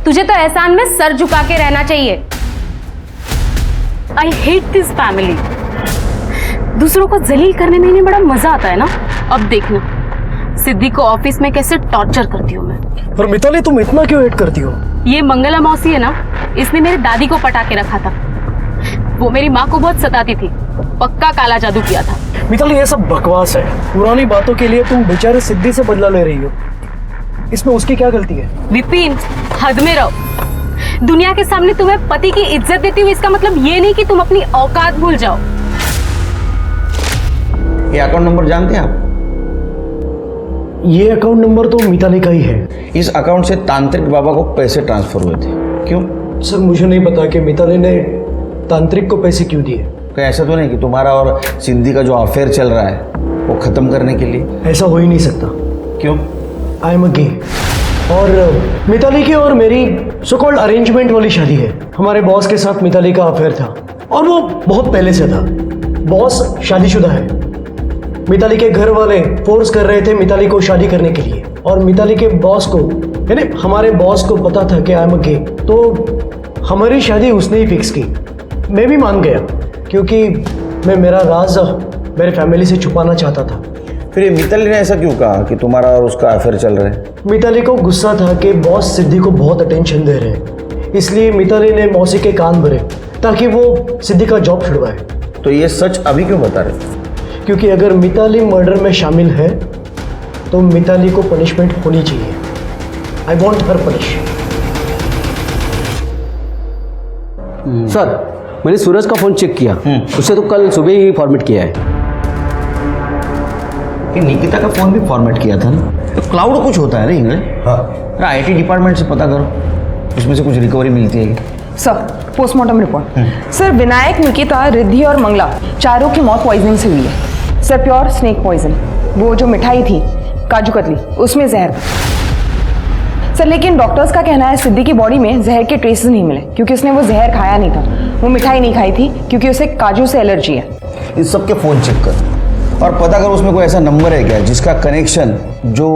तुझे तो एहसान में सर झुका के रहना चाहिए। I hate this family. दूसरों को जलील करने में इन्हें बड़ा मजा आता है ना। अब देखना सिद्धि को ऑफिस में कैसे टॉर्चर करती हूँ मैं। पर मिताली तुम इतना क्यों हेट करती हो? ये मंगला मौसी है ना, इसने मेरी दादी को पटा के रखा था। वो मेरी माँ को बहुत सताती थी, पक्का काला जादू किया था। मिताली ये सब बकवास है। पुरानी बातों के लिए तुम बेचारे सिद्धि से बदला ले रही हो, इसमें उसकी क्या गलती है? विपिन, हद में रहो। दुनिया के सामने तुम्हें पति की इज्जत देती हूँ, इसका मतलब ये नहीं कि तुम अपनी औकात भूल जाओ। ये अकाउंट नंबर जानते हैं आप? ये अकाउंट नंबर तो मिताली का ही है। इस अकाउंट से तांत्रिक बाबा को पैसे ट्रांसफर हुए थे। क्यों? सर मुझे नहीं पता कि मिताली ने तांत्रिक को पैसे क्यों दिए। कहीं ऐसा तो नहीं कि तुम्हारा और सिद्धि का जो अफेयर चल रहा है वो खत्म करने के लिए? ऐसा हो ही नहीं सकता। क्यों? आई एम अ गे और मिताली की और मेरी सो कॉल्ड अरेंजमेंट वाली शादी है। हमारे बॉस के साथ मिताली का अफेयर था और वो बहुत पहले से था। बॉस शादीशुदा है। मिताली के घर वाले फोर्स कर रहे थे मिताली को शादी करने के लिए और मिताली के बॉस को यानी हमारे बॉस को पता था कि आई एम अ गे, तो हमारी शादी उसने ही फिक्स की। मैं भी मान गया क्योंकि मैं मेरा राज मेरे फैमिली से छुपाना चाहता था। फिर ये मिताली ने ऐसा क्यों कहा कि तुम्हारा और उसका अफेयर चल रहा है? मिताली को गुस्सा था कि बॉस सिद्धि को बहुत अटेंशन दे रहे हैं, इसलिए मिताली ने मौसी के कान भरे ताकि वो सिद्धि का जॉब छुड़वाए। तो ये सच अभी क्यों बता रहे? क्योंकि अगर मिताली मर्डर में शामिल है तो मिताली को पनिशमेंट होनी चाहिए। I want her punish. Sir मैंने सूरज का फोन चेक किया, उसे तो कल सुबह ही फॉर्मेट किया है। कि निकिता का फोन भी फॉर्मेट किया था ना? तो क्लाउड कुछ होता है ना इंग्लिश? हाँ। आईटी डिपार्टमेंट से पता करो, उसमें से कुछ रिकवरी मिलती है। Sir postmortem report. Sir Vinayak, Nikita, Riddhi और मंगला चारों की मौत पॉइजनिंग से हुई है। Sir pure snake poison. वो जो मिठाई थी काजू कतली उसमें जहर था। सर लेकिन डॉक्टर्स का कहना है सिद्धि की बॉडी में जहर के ट्रेसेस नहीं मिले क्योंकि उसने वो जहर खाया नहीं था। वो मिठाई नहीं खाई थी क्योंकि उसे काजू से एलर्जी है। इन सबके फोन चेक कर और पता कर उसमें कोई ऐसा नंबर है क्या जिसका कनेक्शन जो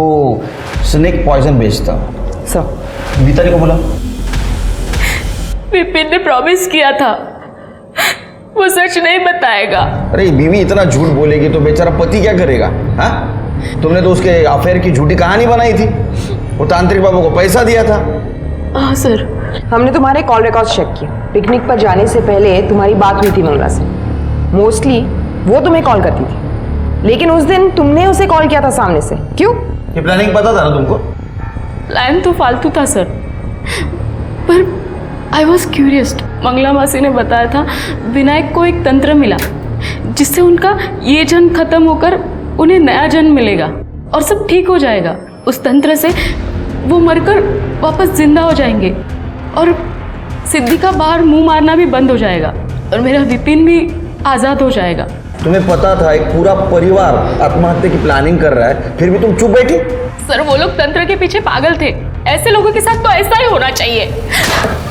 स्नेक पॉइजन बेचता। सर मिताली को बोला। विपिन ने प्रॉमिस किया था वो सच नहीं बताएगा। अरे बीवी इतना झूठ बोलेगी तो बेचारा पति क्या करेगा? हाँ, तुमने तो उसके अफेयर की झूठी कहानी बनाई थी। वो तांत्रिक बाबू को पैसा दिया था। हाँ सर। हमने तुम्हारे कॉल रिकॉर्ड चेक किए। पिकनिक पर जाने से पहले तुम्हारी बात हुई थी मंगला से। मोस्टली वो तुम्हें कॉल करती थी, लेकिन उस दिन तुमने उसे कॉल किया था सामने से। क्यों? ये प्लानिंग पता था ना तुमको? प्लान तो फालतू था सर, पर आई वॉज क्यूरियस। मंगला मासी ने बताया था विनायक को एक तंत्र मिला जिससे उनका ये जन्म खत्म होकर उन्हें नया जन्म मिलेगा और सब ठीक हो जाएगा। उस तंत्र से वो मरकर वापस जिंदा हो जाएंगे और सिद्धि का बाहर मुंह मारना भी बंद हो जाएगा और मेरा विपिन भी आज़ाद हो जाएगा। तुम्हें पता था एक पूरा परिवार आत्महत्या की प्लानिंग कर रहा है, फिर भी तुम चुप बैठी? सर वो लोग तंत्र के पीछे पागल थे। ऐसे लोगों के साथ तो ऐसा ही होना चाहिए।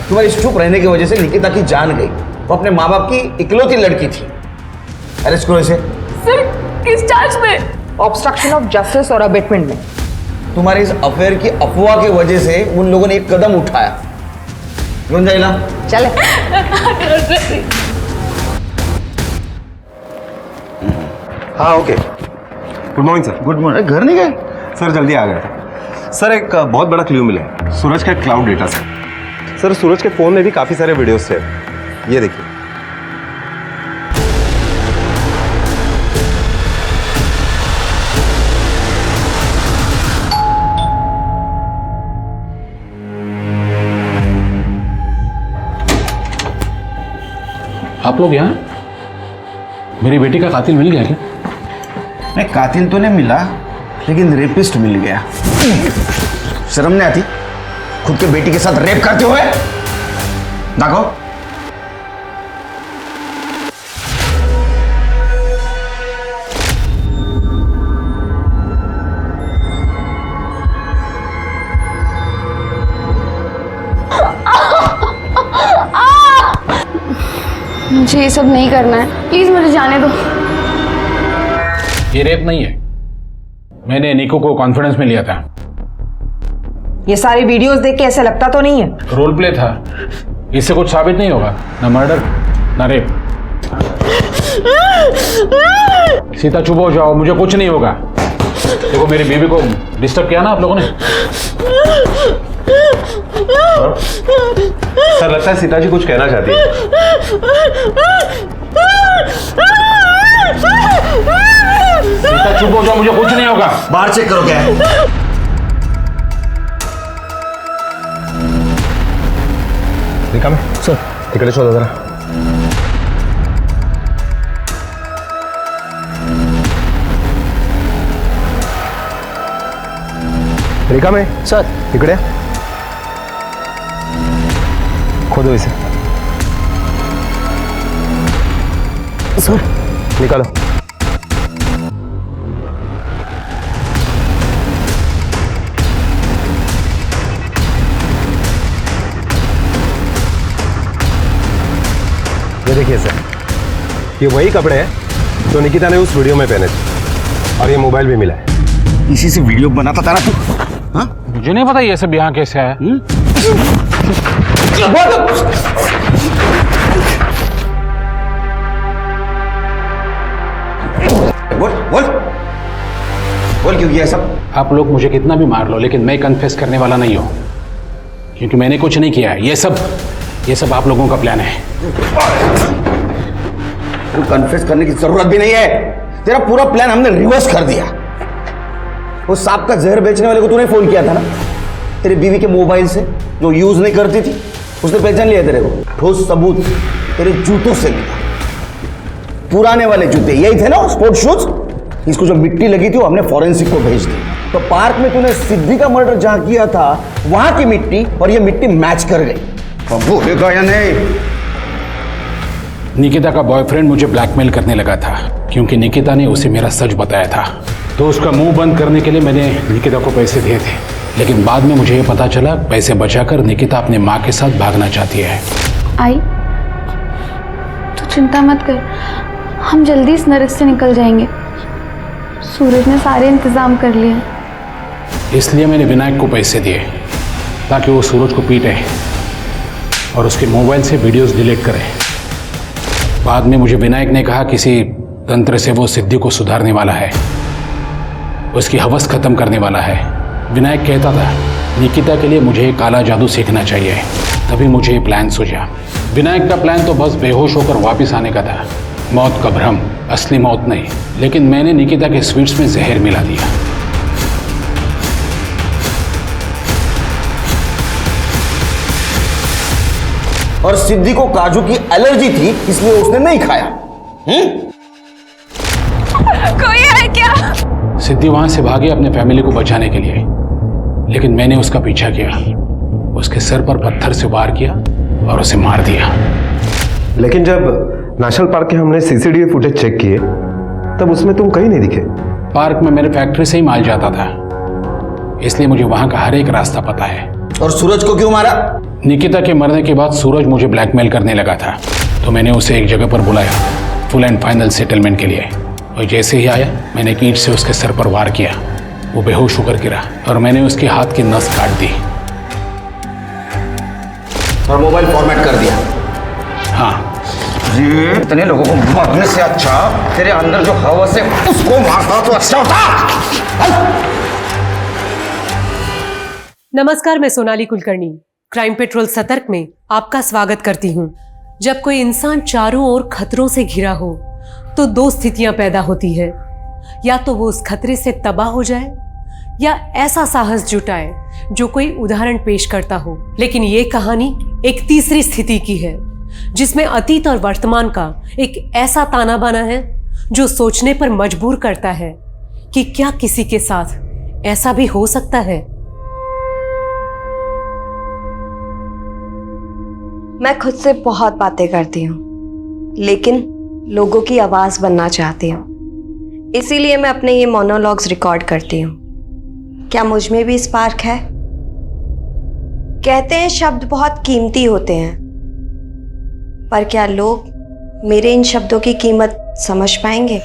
तुम्हारी चुप रहने की वजह से निकिता की जान गई। वो अपने माँ बाप की इकलौती लड़की थी। अरेस्ट करो इसे। सर किस चार्ज में? ऑब्स्ट्रक्शन ऑफ जस्टिस और अबेटमेंट में। तुम्हारे इस अफेयर की अफवाह की वजह से उन लोगों ने एक कदम उठाया। जाइला चले। हाँ okay. Good morning sir. Good morning. घर नहीं गए? सर जल्दी आ गए सर। एक बहुत बड़ा क्लू मिला है, सूरज का क्लाउड डेटा सर। सूरज के फोन में भी काफी सारे वीडियोस थे, ये देखिए। आप लोग यहाँ? मेरी बेटी का कातिल मिल गया क्या? नहीं, कातिल तो नहीं मिला, लेकिन रेपिस्ट मिल गया। शर्म नहीं आती खुद के बेटी के साथ रेप करते हुए? देखो मुझे ये सब नहीं करना है, प्लीज मुझे जाने दो। ये रेप नहीं है। मैंने निको को कॉन्फिडेंस में लिया था। ये सारी वीडियोस देख के ऐसा लगता तो नहीं है? रोल प्ले था, इससे कुछ साबित नहीं होगा, ना मर्डर ना रेप। सीता चुप हो जाओ, मुझे कुछ नहीं होगा। देखो मेरी बीवी को डिस्टर्ब किया ना आप लोगों ने। सर लगता है सीता जी कुछ कहना चाहती है। सीता चुप हो जाओ, मुझे कुछ नहीं होगा। बाहर चेक करो क्या है। देखा मैं सर तिकडे शोधा जरा। रिका में सर इकडे खोदो इसे। सर निकालो। ये देखिए सर, ये वही कपड़े हैं जो निकिता ने उस वीडियो में पहने थे और ये मोबाइल भी मिला है। इसी से वीडियो बनाता था ना तू? हाँ? मुझे नहीं पता ये सब यहाँ कैसे आया। बोल क्यों किया सब? आप लोग मुझे कितना भी मार लो, लेकिन मैं कन्फेस करने वाला नहीं हूँ, क्योंकि मैंने कुछ नहीं किया। ये सब आप लोगों का प्लान है। तू कन्फेस करने की जरूरत भी नहीं है, तेरा पूरा प्लान हमने रिवर्स कर दिया। वो सांप का जहर बेचने वाले को तूने फोन किया था ना, तेरी बीवी के मोबाइल से, जो यूज नहीं करती थी, उसने पहचान लिया तेरे को। ठोस सबूत तेरे जूतों से मिला, पुराने वाले जूते यही थे ना, स्पोर्ट शूज। इसको जो मिट्टी लगी थी वो हमने फॉरेंसिक को भेज दी। तो पार्क में तूने सिद्धि का मर्डर जहां किया था वहां की मिट्टी और ये मिट्टी मैच कर गई। बोलेगा या नहीं? निकिता का बॉयफ्रेंड मुझे ब्लैकमेल करने लगा था, क्योंकि निकिता ने उसे मेरा सच बताया था। तो उसका मुंह बंद करने के लिए मैंने निकिता को पैसे दिए थे, लेकिन बाद में मुझे ये पता चला पैसे बचाकर निकिता अपने माँ के साथ भागना चाहती है। आई, तू चिंता मत कर, हम जल्दी इस नरक से निकल जाएंगे। सूरज ने सारे इंतजाम कर लिए। इसलिए मैंने विनायक को पैसे दिए ताकि वो सूरज को पीटे और उसके मोबाइल से वीडियोस डिलीट करे। बाद में मुझे विनायक ने कहा किसी तंत्र से वो सिद्धि को सुधारने वाला है, उसकी हवस खत्म करने वाला है। विनायक कहता था निकिता के लिए मुझे काला जादू सीखना चाहिए, तभी मुझे ये प्लान सूझा। विनायक का प्लान तो बस बेहोश होकर वापस आने का था, मौत का भ्रम, असली मौत नहीं। लेकिन मैंने निकिता के स्वीट्स में जहर मिला दिया। और सिद्धि को काजू की एलर्जी थी, इसलिए उसने नहीं खाया। कोई है क्या? सिद्धि वहां से भागी अपने फैमिली को बचाने के लिए, लेकिन मैंने उसका पीछा किया, उसके सर पर पत्थर से वार किया और उसे मार दिया। लेकिन जब नेशनल पार्क के हमने सीसीटीवी फुटेज चेक किए तब उसमें तुम कहीं नहीं दिखे। पार्क में मेरे फैक्ट्री से ही माल जाता था, इसलिए मुझे वहां का हर एक रास्ता पता है। और सूरज को क्यों मारा? निकिता के मरने के बाद सूरज मुझे ब्लैकमेल करने लगा था, तो मैंने उसे एक जगह पर बुलाया फुल एंड फाइनल सेटलमेंट के लिए। और जैसे ही आया मैंने एक ईंट से उसके सर पर वार किया, वो बेहोश होकर गिरा और मैंने उसके हाथ की नस काट दी और मोबाइल फॉर्मेट कर दिया। हाँ, ये इतने लोगों को मारने से अच्छा तेरे अंदर जो हवस है उसको मारता तो अच्छा होता। नमस्कार, मैं सोनाली कुलकर्णी क्राइम पेट्रोल सतर्क में आपका स्वागत करती हूँ। जब कोई इंसान चारों ओर खतरों से घिरा हो तो दो स्थितियां पैदा होती है, या तो वो उस खतरे से तबाह हो जाए या ऐसा साहस जुटाए जो कोई उदाहरण पेश करता हो। लेकिन ये कहानी एक तीसरी स्थिति की है, जिसमें अतीत और वर्तमान का एक ऐसा ताना बाना है जो सोचने पर मजबूर करता है कि क्या किसी के साथ ऐसा भी हो सकता है। मैं खुद से बहुत बातें करती हूँ, लेकिन लोगों की आवाज बनना चाहती हूँ, इसीलिए मैं अपने ये मोनोलॉग्स रिकॉर्ड करती हूँ। क्या मुझ में भी स्पार्क है? कहते हैं शब्द बहुत कीमती होते हैं, पर क्या लोग मेरे इन शब्दों की कीमत समझ पाएंगे?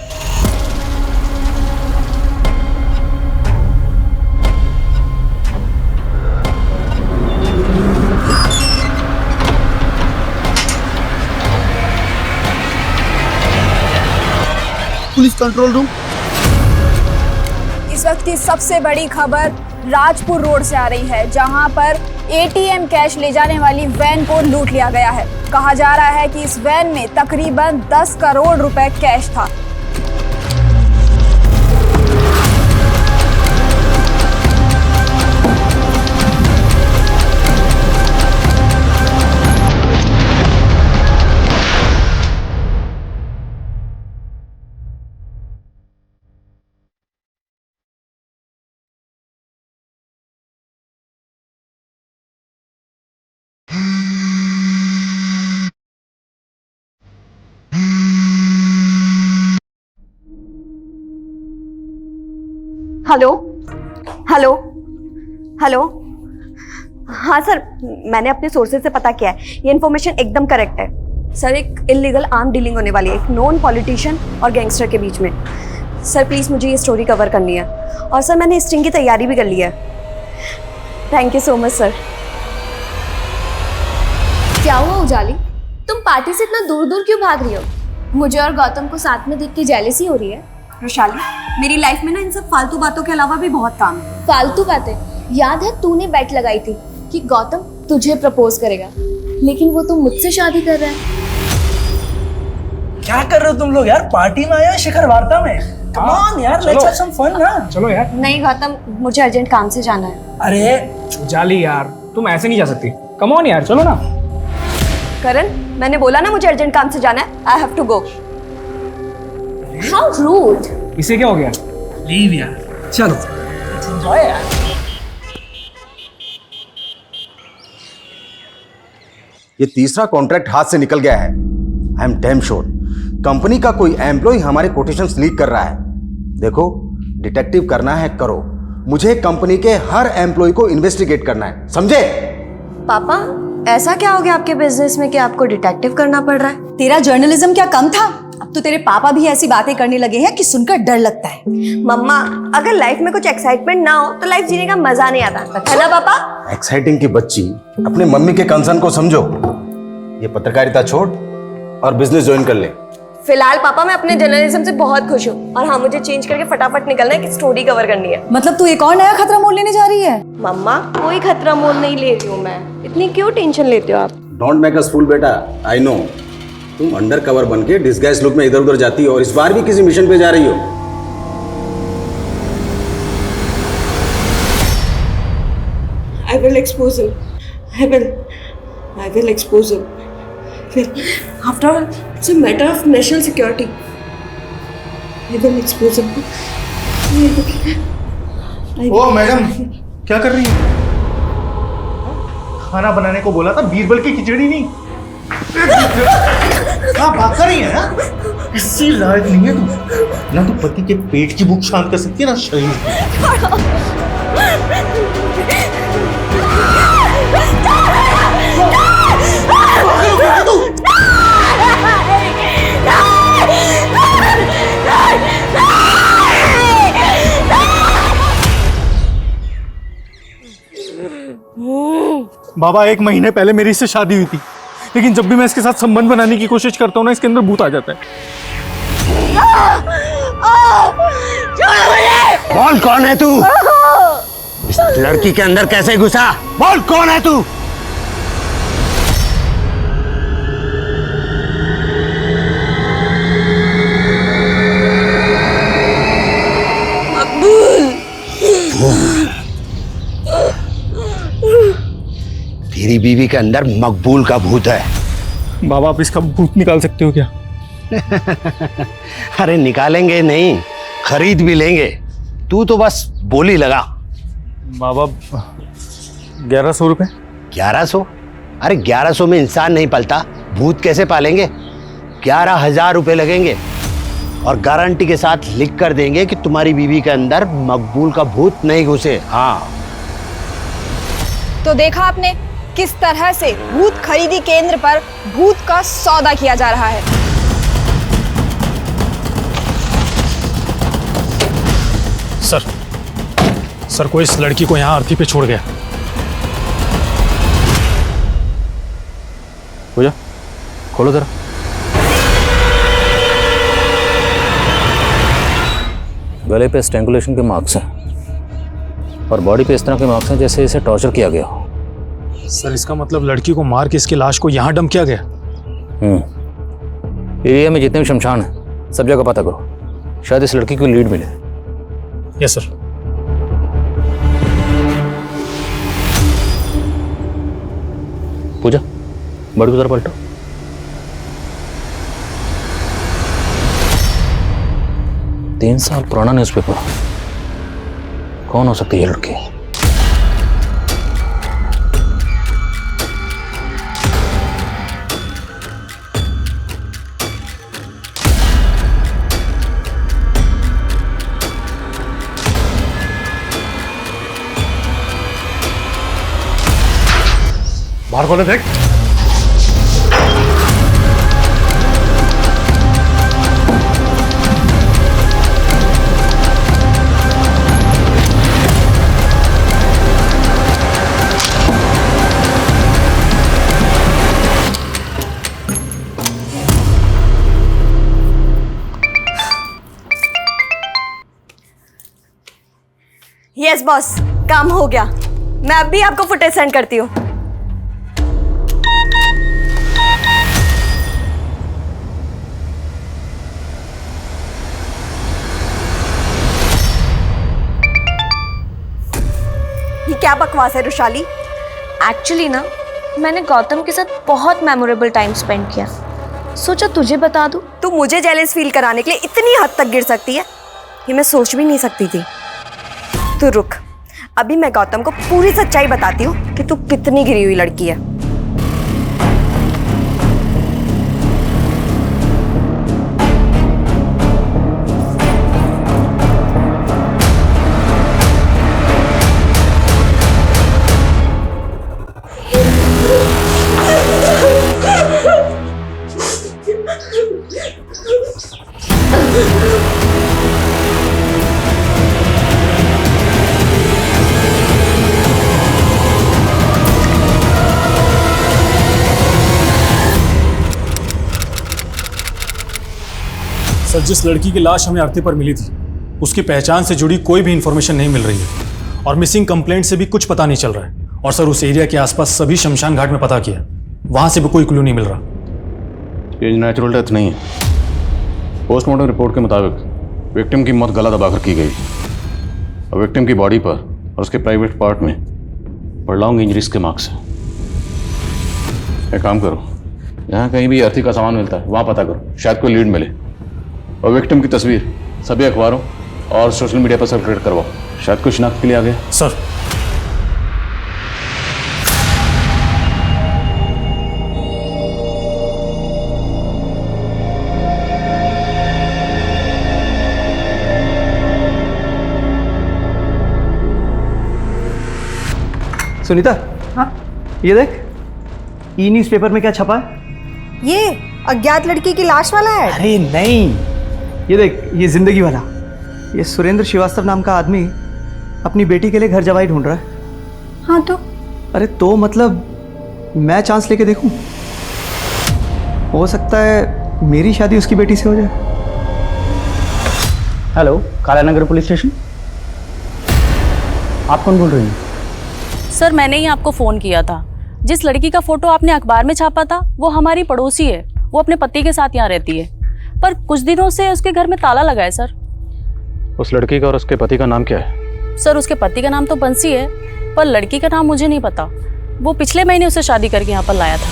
Police control room. इस वक्त की सबसे बड़ी खबर राजपुर रोड से आ रही है, जहां पर एटीएम कैश ले जाने वाली वैन को लूट लिया गया है। कहा जा रहा है कि इस वैन में तकरीबन 10 करोड़ रुपए कैश था। Hello hello hello. हाँ सर, मैंने अपने सोर्सेज से पता किया है, ये इन्फॉर्मेशन एकदम करेक्ट है सर। एक इलीगल आर्म डीलिंग होने वाली है एक नॉन पॉलिटिशियन और गैंगस्टर के बीच में। सर प्लीज़ मुझे ये स्टोरी कवर करनी है, और सर मैंने स्टिंग की तैयारी भी कर ली है। Thank you so much sir. क्या हुआ उजाली, तुम पार्टी से इतना दूर दूर क्यों भाग रही हो? मुझे और गौतम को साथ में देख के जेलसी हो रही है? वैशाली, मेरी लाइफ में ना इन सब फालतू बातों के अलावा भी बहुत काम है। फालतू बातें? याद है तूने बेट लगाई थी कि गौतम तुझे प्रपोज करेगा, लेकिन वो तो मुझसे शादी कर रहा है। क्या कर रहे हो तुम लोग यार? पार्टी में आया शिखर वार्ता में? कम ऑन यार, लेट्स हैव सम फन ना। चलो यार। नहीं गौतम, मुझे अर्जेंट काम से जाना है। अरे उजाली यार, तुम ऐसे नहीं जा सकती। कम ऑन यार, चलो ना। करण, मैंने बोला ना मुझे अर्जेंट काम से जाना है। I have to go. How rude. इसे क्या हो गया? लीव यार, चलो एंजॉय यार। ये तीसरा कॉन्ट्रैक्ट हाथ से निकल गया है। I am damn sure company का कोई एम्प्लॉय हमारे कोटेशंस लीक कर रहा है। देखो, डिटेक्टिव करना है करो, मुझे कंपनी के हर एम्प्लॉय को इन्वेस्टिगेट करना है, समझे? पापा, ऐसा क्या हो गया आपके बिजनेस में कि आपको डिटेक्टिव करना पड़ रहा है? तेरा जर्नलिज्म क्या कम था? अब तो तेरे पापा भी ऐसी बातें करने लगे हैं कि सुनकर डर लगता है। मम्मा, अगर लाइफ में कुछ एक्साइटमेंट ना हो तो लाइफ जीने का मजा नहीं आता, है ना पापा? एक्साइटिंग की बच्ची, अपने मम्मी के कंसर्न को समझो। ये पत्रकारिता छोड़ और बिजनेस ज्वाइन कर ले। फिलहाल पापा मैं अपने जर्नलिज्म से बहुत खुश हूँ, और हाँ, मुझे चेंज करके फटाफट निकलना है कि स्टोरी कवर करनी है। मतलब तू एक और नया खतरा मोल लेने जा रही है? मम्मा, कोई खतरा मोल नहीं ले रही हूँ मैं, इतनी क्यों टेंशन लेते हो आप? डोंट मेक अस फूल बेटा, आई नो तुम अंडर कवर बन के डिस्गाइज लुक में इधर उधर जाती हो, और इस बार भी किसी मिशन पे जा रही हो। I will expose him. I will expose him. After all, it's a matter of national security. I will expose him. Oh madam, क्या कर रही है? खाना बनाने को बोला था, बीरबल की खिचड़ी नहीं। हाँ, भाग कर रही है ना? किसी लायक नहीं है तू। ना तो पति के पेट की भूख शांत कर सकती है, ना शरीर। बाबा, 1 महीने पहले मेरी इससे शादी हुई थी, लेकिन जब भी मैं इसके साथ संबंध बनाने की कोशिश करता हूँ ना, इसके अंदर भूत आ जाता है। बोल, कौन है तू? इस लड़की के अंदर कैसे घुसा? बोल, कौन है तू? तेरी बीवी के अंदर मकबूल का भूत है। बाबा, आप इसका भूत निकाल सकते हो क्या? अरे निकालेंगे नहीं, खरीद भी लेंगे, तू तो बस बोली लगा। बाबा, 1100 रुपए। 1100? अरे 1100 में इंसान नहीं पलता, भूत कैसे पालेंगे? 11,000 रुपए लगेंगे, और गारंटी के साथ लिख कर देंगे कि तुम्हारी बीवी के अंदर मकबूल का भूत नहीं घुसे। हाँ। तो देखा आपने किस तरह से भूत खरीदी केंद्र पर भूत का सौदा किया जा रहा है। सर कोई इस लड़की को यहाँ अर्थी पे छोड़ गया। हो जा, खोलो जरा। गले पे स्ट्रैंगुलेशन के मार्क्स हैं और बॉडी पे इस तरह के मार्क्स हैं जैसे इसे टॉर्चर किया गया हो। सर इसका मतलब लड़की को मार के इसकी लाश को यहाँ डंप किया गया? एरिया में जितने भी शमशान हैं सब जगह पता करो, शायद इस लड़की को लीड मिले। Yes sir. पूजा बड़ी उधर पलटो। तीन साल पुराना न्यूज़पेपर, कौन हो सकती है ये लड़की? बाहर खोले देख। यस बॉस, काम हो गया। मैं अभी आपको फुटेज सेंड करती हूँ। ये क्या बकवास है रुशाली? एक्चुअली ना मैंने गौतम के साथ बहुत मेमोरेबल टाइम स्पेंड किया, सोचा तुझे बता दूं। तू मुझे जेलस फील कराने के लिए इतनी हद तक गिर सकती है, ये मैं सोच भी नहीं सकती थी। तू रुक, अभी मैं गौतम को पूरी सच्चाई बताती हूँ कि तू कितनी गिरी हुई लड़की है। सर जिस लड़की की लाश हमें आरती पर मिली थी उसकी पहचान से जुड़ी कोई भी इंफॉर्मेशन नहीं मिल रही है और मिसिंग कंप्लेंट से भी कुछ पता नहीं चल रहा है। और सर उस एरिया के आसपास सभी शमशान घाट में पता किया, वहां से भी कोई क्लू नहीं मिल रहा। ये नेचुरल डेथ नहीं है। पोस्टमार्टम रिपोर्ट के मुताबिक विक्टिम की मौत गला दबाकर की गई और विक्टिम की बॉडी पर और उसके प्राइवेट पार्ट में प्रोलॉन्ग इंजरीज के मार्क्स हैं। एक काम करो, यहाँ कहीं भी आरती का सामान मिलता है वहाँ पता करो, शायद कोई लीड मिले। और विक्टिम की तस्वीर सभी अखबारों और सोशल मीडिया पर सर्कुलेट करवाओ, शायद कुछ शिनाख्त के लिए आ गया। सर सुनीता, हाँ ये देख, ई न्यूज़पेपर में क्या छपा है? ये अज्ञात लड़की की लाश वाला है? अरे नहीं, ये देख, ये जिंदगी वाला। ये सुरेंद्र श्रीवास्तव नाम का आदमी अपनी बेटी के लिए घर जवाई ढूंढ रहा है। हाँ तो? अरे तो मतलब मैं चांस लेके देखूं, हो सकता है मेरी शादी उसकी बेटी से हो जाए। हेलो, कालानगर पुलिस स्टेशन, आप कौन बोल रही हैं? सर मैंने ही आपको फ़ोन किया था। जिस लड़की का फोटो आपने अखबार में छापा था वो हमारी पड़ोसी है, वो अपने पति के साथ यहाँ रहती है, पर कुछ दिनों से उसके घर में ताला लगा है सर। उस लड़की का और उसके पति का नाम क्या है? सर उसके पति का नाम तो बंसी है, पर लड़की का नाम मुझे नहीं पता। वो पिछले महीने उसे शादी करके यहाँ पर लाया था।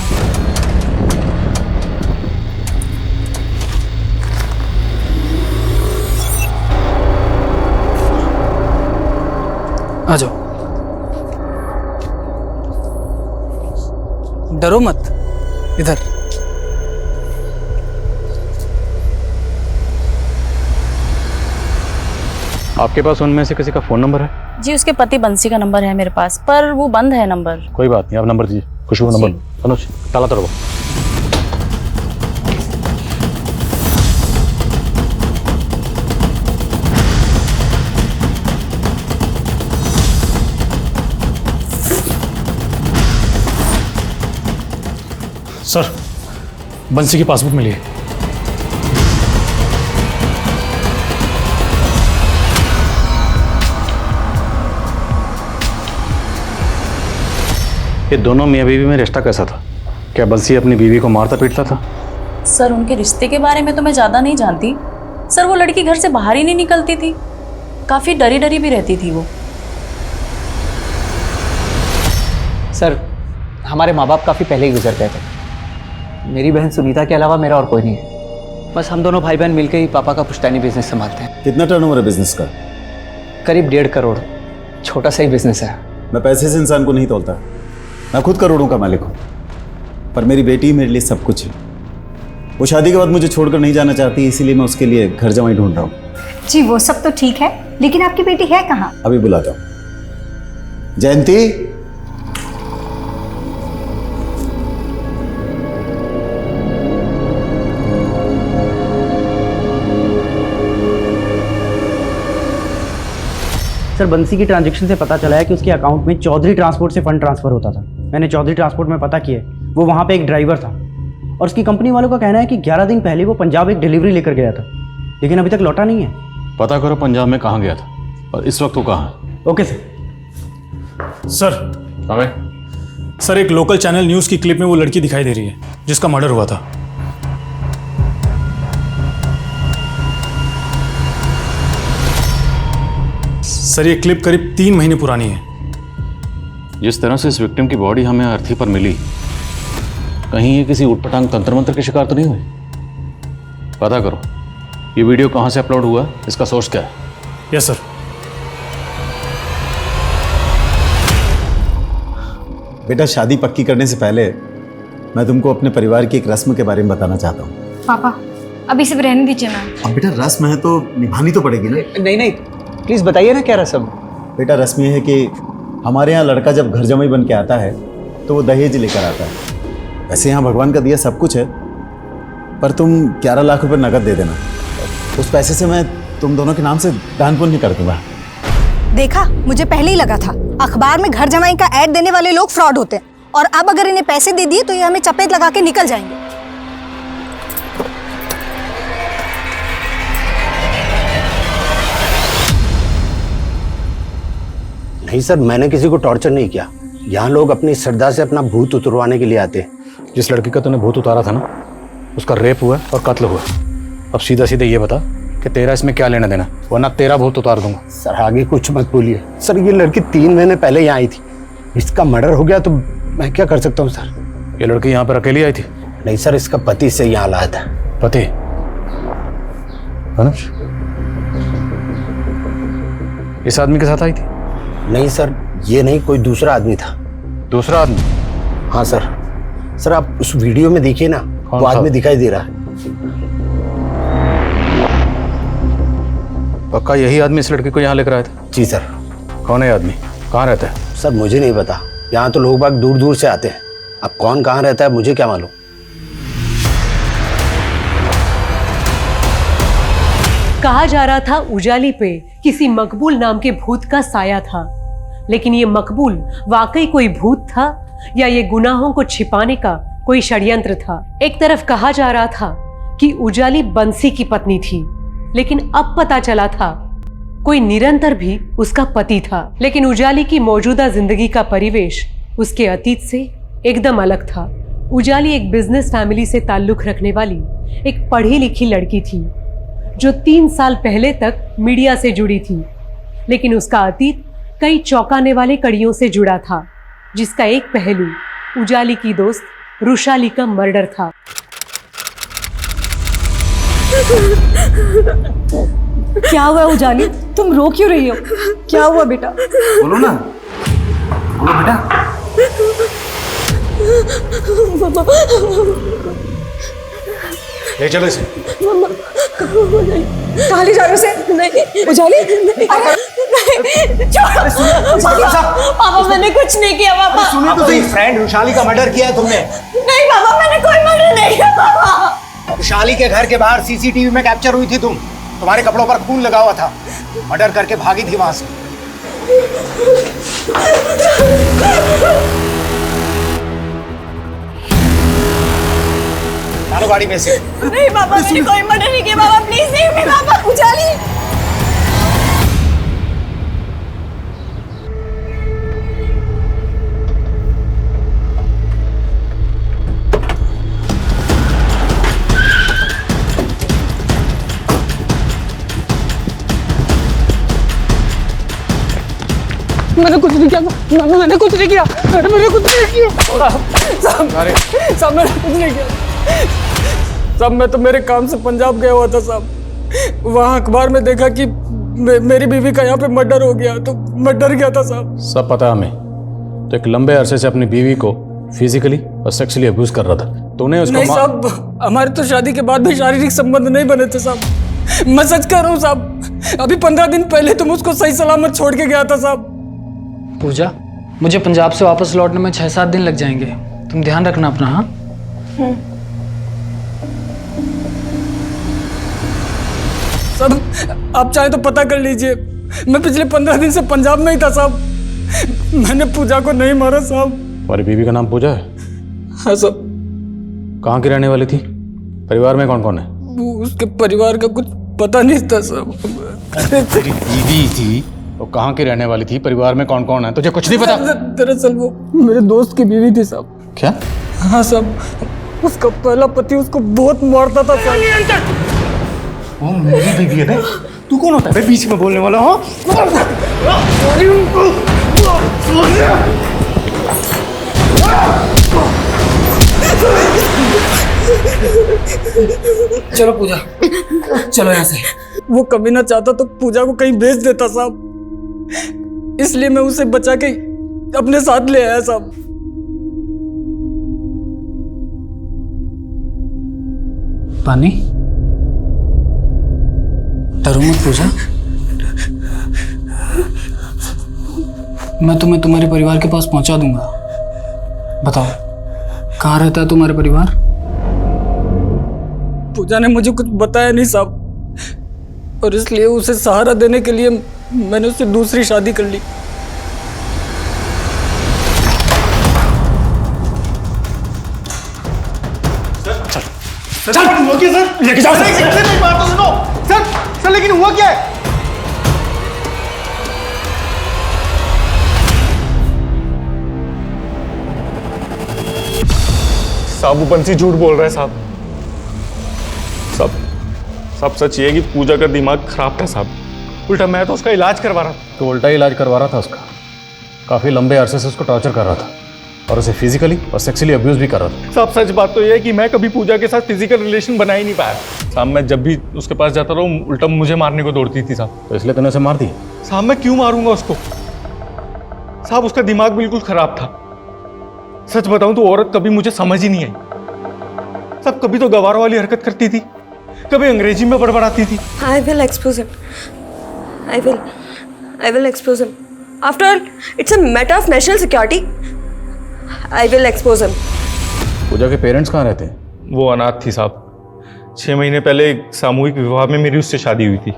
आ जाओ, डरो मत, इधर। आपके पास उनमें से किसी का फ़ोन नंबर है? जी उसके पति बंसी का नंबर है मेरे पास, पर वो बंद है नंबर। कोई बात नहीं, आप नंबर दीजिए। खुशबू नंबर, अनुज ताला तोड़ो। सर बंसी की पासबुक मिली है। ये दोनों मियाँ बीवी में रिश्ता कैसा था? क्या बंसी अपनी बीवी को मारता पीटता था? सर उनके रिश्ते के बारे में तो मैं ज़्यादा नहीं जानती। सर वो लड़की घर से बाहर ही नहीं निकलती थी, काफ़ी डरी डरी भी रहती थी वो। सर हमारे माँ बाप काफ़ी पहले ही गुजर गए थे। मेरी बहन सुनीता के अलावा मेरा और कोई नहीं है। बस हम दोनों भाई बहन मिलकर ही पापा का पुश्तैनी बिजनेस संभालते हैं। कितना टर्नओवर है बिजनेस का? करीब 1.5 करोड़। छोटा सा ही बिजनेस है। मैं पैसे से इंसान को नहीं तोलता, मैं खुद करोड़ों का मालिक हूँ। पर मेरी बेटी मेरे लिए सब कुछ है। वो शादी के बाद मुझे छोड़कर नहीं जाना चाहती, इसीलिए मैं उसके लिए घर जमाई ढूंढ रहा हूँ। जी वो सब तो ठीक है, लेकिन आपकी बेटी है कहाँ? अभी बुलाता हूँ। जयंती, सर बंसी की ट्रांजैक्शन से पता चला है कि उसके अकाउंट में चौधरी ट्रांसपोर्ट से फंड ट्रांसफर होता था। मैंने चौधरी ट्रांसपोर्ट में पता किया, वो वहाँ पे एक ड्राइवर था और उसकी कंपनी वालों का कहना है कि 11 दिन पहले वो पंजाब एक डिलीवरी लेकर गया था, लेकिन अभी तक लौटा नहीं है। पता करो पंजाब में कहाँ गया था और इस वक्त वो कहाँ है। Okay sir. सर एक लोकल चैनल न्यूज़ की क्लिप में वो लड़की दिखाई दे रही है जिसका मर्डर हुआ था। सर ये क्लिप करीब 3 महीने पुरानी है। जिस तरह से इस विक्टिम की बॉडी हमें अर्थी पर मिली, कहीं ये किसी उटपटांग तंत्र मंत्र के शिकार तो नहीं हुई? पता करो ये वीडियो कहाँ से अपलोड हुआ, इसका सोर्स क्या है। Yes sir. बेटा शादी पक्की करने से पहले मैं तुमको अपने परिवार की एक रस्म के बारे में बताना चाहता हूँ। पापा अभी सब रहने दीजिए ना। अब बेटा रस्म है तो निभानी तो पड़ेगी ना। नहीं नहीं प्लीज बताइए ना क्या रस्म। बेटा रस्म ये है कि हमारे यहाँ लड़का जब घर जमाई बन के आता है तो वो दहेज लेकर आता है। वैसे यहाँ भगवान का दिया सब कुछ है, पर तुम 11 लाख रुपए नकद दे देना। उस पैसे से मैं तुम दोनों के नाम से दान पुण्य कर दूंगा। देखा, मुझे पहले ही लगा था अखबार में घर जमाई का ऐड देने वाले लोग फ्रॉड होते हैं, और अब अगर इन्हें पैसे दे दिए तो ये हमें चपेट लगा के निकल जाएंगे। नहीं सर, मैंने किसी को टॉर्चर नहीं किया। यहाँ लोग अपनी श्रद्धा से अपना भूत उतरवाने के लिए आते हैं। जिस लड़की का तूने भूत उतारा था ना, उसका रेप हुआ और कत्ल हुआ। अब सीधा सीधा ये बता कि तेरा इसमें क्या लेना देना, वरना तेरा भूत उतार दूंगा। सर आगे कुछ मत बोलिए। सर ये लड़की 3 महीने पहले यहाँ आई थी, इसका मर्डर हो गया तो मैं क्या कर सकता हूँ सर। ये लड़की यहाँ पर अकेली आई थी? नहीं सर, इसका पति से यहाँ लाया था। पति? अनुज इस आदमी के साथ आई थी? नहीं सर, ये नहीं, कोई दूसरा आदमी था। दूसरा आदमी? हाँ सर। सर आप उस वीडियो में देखिए ना, वो आदमी दिखाई दे रहा है। पक्का यही आदमी इस लड़की को यहाँ लेकर आया था? जी सर। कौन है आदमी, कहाँ रहता है? सर मुझे नहीं पता, यहाँ तो लोग बाग दूर दूर से आते हैं। अब कौन कहाँ रहता है मुझे क्या मालूम। कहा जा रहा था उजाली पे किसी मकबूल नाम के भूत का साया था, लेकिन ये मकबूल वाकई कोई भूत था या ये गुनाहों को छिपाने का कोई षड्यंत्र था। एक तरफ कहा जा रहा था कि उजाली बंसी की पत्नी थी, लेकिन अब पता चला था कोई निरंतर भी उसका पति था। लेकिन उजाली की मौजूदा जिंदगी का परिवेश उसके अतीत से एकदम अलग था। उजाली एक बिजनेस फैमिली से ताल्लुक रखने वाली एक पढ़ी लिखी लड़की थी जो 3 साल पहले तक मीडिया से जुड़ी थी, लेकिन उसका अतीत कई चौंकाने वाले कड़ियों से जुड़ा था, जिसका एक पहलू उजाली की दोस्त रुशाली का मर्डर था। क्या हुआ उजाली, तुम रो क्यों रही हो? क्या हुआ बेटा? बोलो ना, बोलो बेटा। ले चलो इसे। कहाँ ले जा रहे हो उसे? नहीं उजाली, पापा मैंने कुछ नहीं किया पापा। सुनिए तो सही, फ्रेंड रुशाली का मर्डर किया है तुमने? नहीं पापा, मैंने कोई मर्डर नहीं किया पापा। रुशाली के घर के बाहर सीसीटीवी में कैप्चर हुई थी तुम। तुम्हारे कपड़ों पर खून लगा हुआ था, मर्डर करके भागी थी वहां से। डालो गाड़ी में से। नहीं पापा, मैंने कोई मर्डर नहीं किया पापा, प्लीज सेव मी पापा। उजाली मैंने कुछ नहीं किया, मैंने कुछ नहीं किया, मैंने कुछ नहीं किया साहब, मैंने कुछ नहीं किया साहब। मैं तो मेरे काम से पंजाब गया हुआ था साहब। वहाँ अखबार में देखा कि मेरी बीवी का यहाँ पे मर्डर हो गया, तो मैं डर गया था साहब। सब पता है हमें। तो एक लंबे अरसे से अपनी बीवी को फिजिकली और सेक्सुअली अब्यूज कर रहा था। तूने उसको नहीं साहब, हमारे तो शादी के बाद भी शारीरिक संबंध नहीं बने थे साहब। मैं सच कह रहा हूँ साहब, अभी 15 दिन पहले तुम उसको सही सलामत छोड़ के गया था साहब। पूजा, मुझे पंजाब से वापस लौटने में 6-7 दिन लग जाएंगे, तुम ध्यान रखना अपना। हाँ साहब, आप चाहे तो पता कर लीजिए, मैं पिछले 15 दिन से पंजाब में ही था साहब। मैंने पूजा को नहीं मारा साहब। तुम्हारी बीवी का नाम पूजा है? हाँ साहब। कहाँ की रहने वाली थी? परिवार में कौन कौन है? उसके परिवार का कुछ पता नहीं था साहब। तेरी बीवी थी तो कहाँ की रहने वाली थी? परिवार में कौन कौन है? तुझे कुछ नहीं पता? दरअसल वो मेरे दोस्त की बीवी थी साहब। क्या? हाँ साहब, उसका पहला पति उसको बहुत मारता था साहब। वो मेरी बीवी है बे? तू कौन होता है बे बीच में बोलने वाला? हो चलो पूजा, चलो यहाँ से। वो कभी ना चाहता तो पूजा को कहीं भेज देता साहब, इसलिए मैं उसे बचा के अपने साथ ले आया साहब। पानी, डरो मत पूजा, मैं तुम्हें तुम्हारे परिवार के पास पहुंचा दूंगा। बताओ, कहाँ रहता है तुम्हारा परिवार? पूजा ने मुझे कुछ बताया नहीं साहब, और इसलिए उसे सहारा देने के लिए मैंने उससे दूसरी शादी कर ली। चल हुआ क्या सर? लेके जाओ सर। मेरी बात तो सुनो सर, लेकिन हुआ क्या है? साहब वो बंसी झूठ बोल रहा है साहब। सब सच ये है कि पूजा का दिमाग खराब था साहब। उल्टा मैं तो उसका इलाज करवा रहा था। तो उल्टा इलाज करवा रहा था उसका? काफी लंबे अरसे से उसको टॉर्चर कर रहा था और उसे फिजिकली और सेक्सुअली अब्यूज भी कर रहा था। साहब सच बात तो ये है कि मैं कभी पूजा के साथ फिजिकल रिलेशन बना ही नहीं पाया साहब। मैं जब भी उसके पास जाता रहा उल्टा मुझे मारने को दौड़ती थी साहब। तो इसलिए तूने उसे मार दी? साहब मैं क्यों मारूंगा उसको साहब, उसका दिमाग बिल्कुल खराब था। सच बताऊं तो औरत कभी मुझे समझ ही नहीं आई साहब। कभी तो गवारों वाली हरकत करती थी, कभी अंग्रेजी में बड़बड़ाती थी। I will expose him. I will expose him. After all, it's a matter of national security. I will expose him. पूजा के पेरेंट्स कहाँ रहते हैं? वो अनाथ थी साहब। 6 महीने पहले एक सामूहिक विवाह में मेरी उससे शादी हुई थी।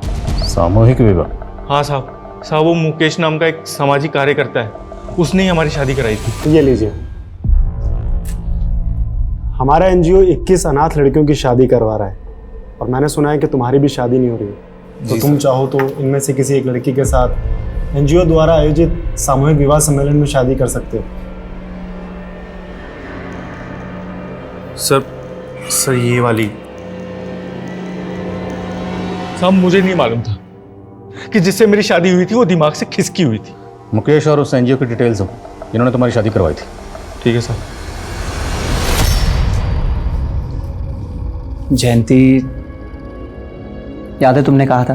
सामूहिक विवाह? हाँ साहब वो मुकेश नाम का एक सामाजिक कार्यकर्ता है, उसने ही हमारी शादी कराई थी। ये लीजिए, हमारा एनजीओ 21 अनाथ लड़कियों की शादी करवा रहा है, और मैंने सुना है कि तुम्हारी भी शादी नहीं हो रही है। तो तुम चाहो तो इनमें से किसी एक लड़की के साथ एनजीओ द्वारा आयोजित सामूहिक विवाह सम्मेलन में शादी कर सकते हो। सर ये वाली साहब मुझे नहीं मालूम था कि जिससे मेरी शादी हुई थी वो दिमाग से खिसकी हुई थी। मुकेश और उस एनजीओ की डिटेल्स हो जिन्होंने तुम्हारी शादी करवाई थी। ठीक है सर। जयंती, याद है तुमने कहा था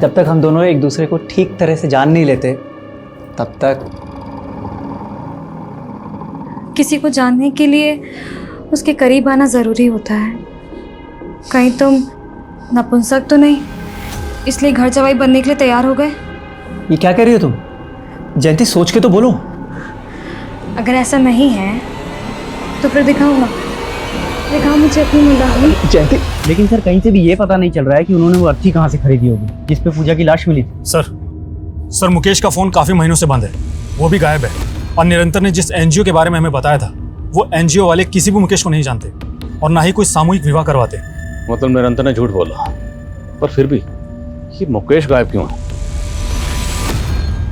जब तक हम दोनों एक दूसरे को ठीक तरह से जान नहीं लेते तब तक। किसी को जानने के लिए उसके करीब आना ज़रूरी होता है। कहीं तुम नपुंसक तो नहीं, इसलिए घर जवाई बनने के लिए तैयार हो गए? ये क्या कह रही हो तुम? जयंती, सोच के तो बोलो। अगर ऐसा नहीं है तो फिर दिखाऊंगा, दिखाओ मुझे अपनी मुंडाई। जयंती, लेकिन सर कहीं से भी ये पता नहीं चल रहा है कि उन्होंने वो अर्थी कहाँ से खरीदी होगी जिस पे पूजा की लाश मिली थी। सर मुकेश का फोन काफी महीनों से बंद है, वो भी गायब है। और निरंतर ने जिस एनजीओ के बारे में हमें बताया था वो एनजीओ वाले किसी भी मुकेश को नहीं जानते और ना ही कोई सामूहिक विवाह करवाते। मतलब निरंतर ने झूठ बोला, पर फिर भी ये मुकेश गायब क्यों है?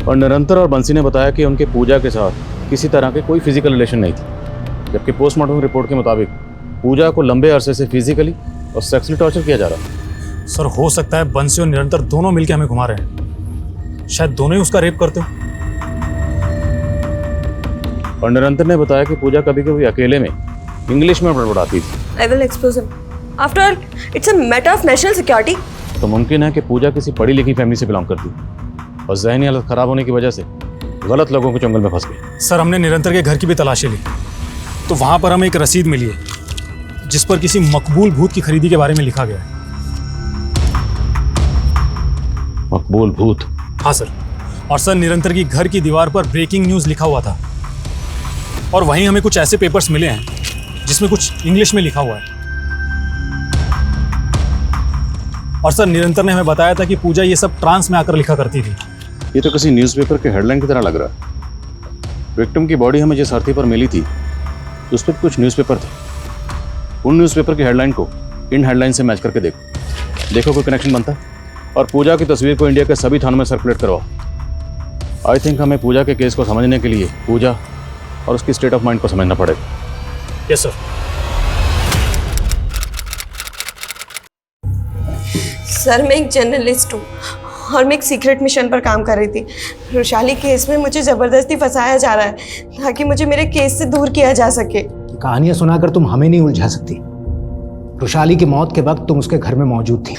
और निरंतर और बंसी ने बताया कि उनके पूजा के साथ किसी तरह के कोई फिजिकल रिलेशन नहीं थी, जबकि पोस्टमार्टम रिपोर्ट के मुताबिक पूजा को लंबे अरसे से फिजिकली और सेक्सुअली टॉर्चर किया जा रहा है। सर हो सकता है बंसी और निरंतर दोनों मिलकर हमें घुमा रहे हैं। शायद दोनों ही उसका रेप करते हो। और निरंतर ने बताया कि पूजा कभी कभी अकेले में इंग्लिश में बड़बड़ाती थी। I will expose him. After all, it's a matter of national security. तो मुमकिन है कि पूजा किसी पढ़ी लिखी फैमिली से बिलोंग करती और जहनी हालत खराब होने की वजह से गलत लोगों के चंगल में फंस गई। सर, हमने निरंतर के घर की भी तलाशी ली तो वहां पर हमें एक रसीद मिली है जिस पर किसी मकबूल भूत की खरीदी के बारे में लिखा गया है। मकबूल भूत? हाँ सर। और सर, निरंतर की घर की दीवार पर ब्रेकिंग न्यूज लिखा हुआ था और वहीं हमें कुछ ऐसे पेपर्स मिले हैं जिसमें कुछ इंग्लिश में लिखा हुआ है। और सर, निरंतर ने हमें बताया था कि पूजा ये सब ट्रांस में आकर लिखा करती थी। ये तो किसी न्यूज़पेपर के हेडलाइन की तरह लग रहा है। विक्टिम की बॉडी हमें जिस अर्थी पर मिली थी उस पर कुछ न्यूज़पेपर थे। उन न्यूज़पेपर की हेडलाइन को इन हेडलाइन से मैच करके देखो कोई कनेक्शन बनता है। और पूजा की तस्वीर को इंडिया के सभी थानों में सर्कुलेट करवाओ। आई थिंक हमें पूजा के केस को समझने के लिए पूजा और उसकी स्टेट ऑफ माइंड को समझना पड़ेगा। Yes sir. सर, मैं एक जर्नलिस्ट हूँ और मैं एक सीक्रेट मिशन पर काम कर रही थी। रुशाली केस में मुझे ज़बरदस्ती फंसाया जा रहा है ताकि मुझे मेरे केस से दूर किया जा सके। कहानियां सुनाकर तुम हमें नहीं उलझा सकती। रुशाली की मौत के वक्त तुम उसके घर में मौजूद थी।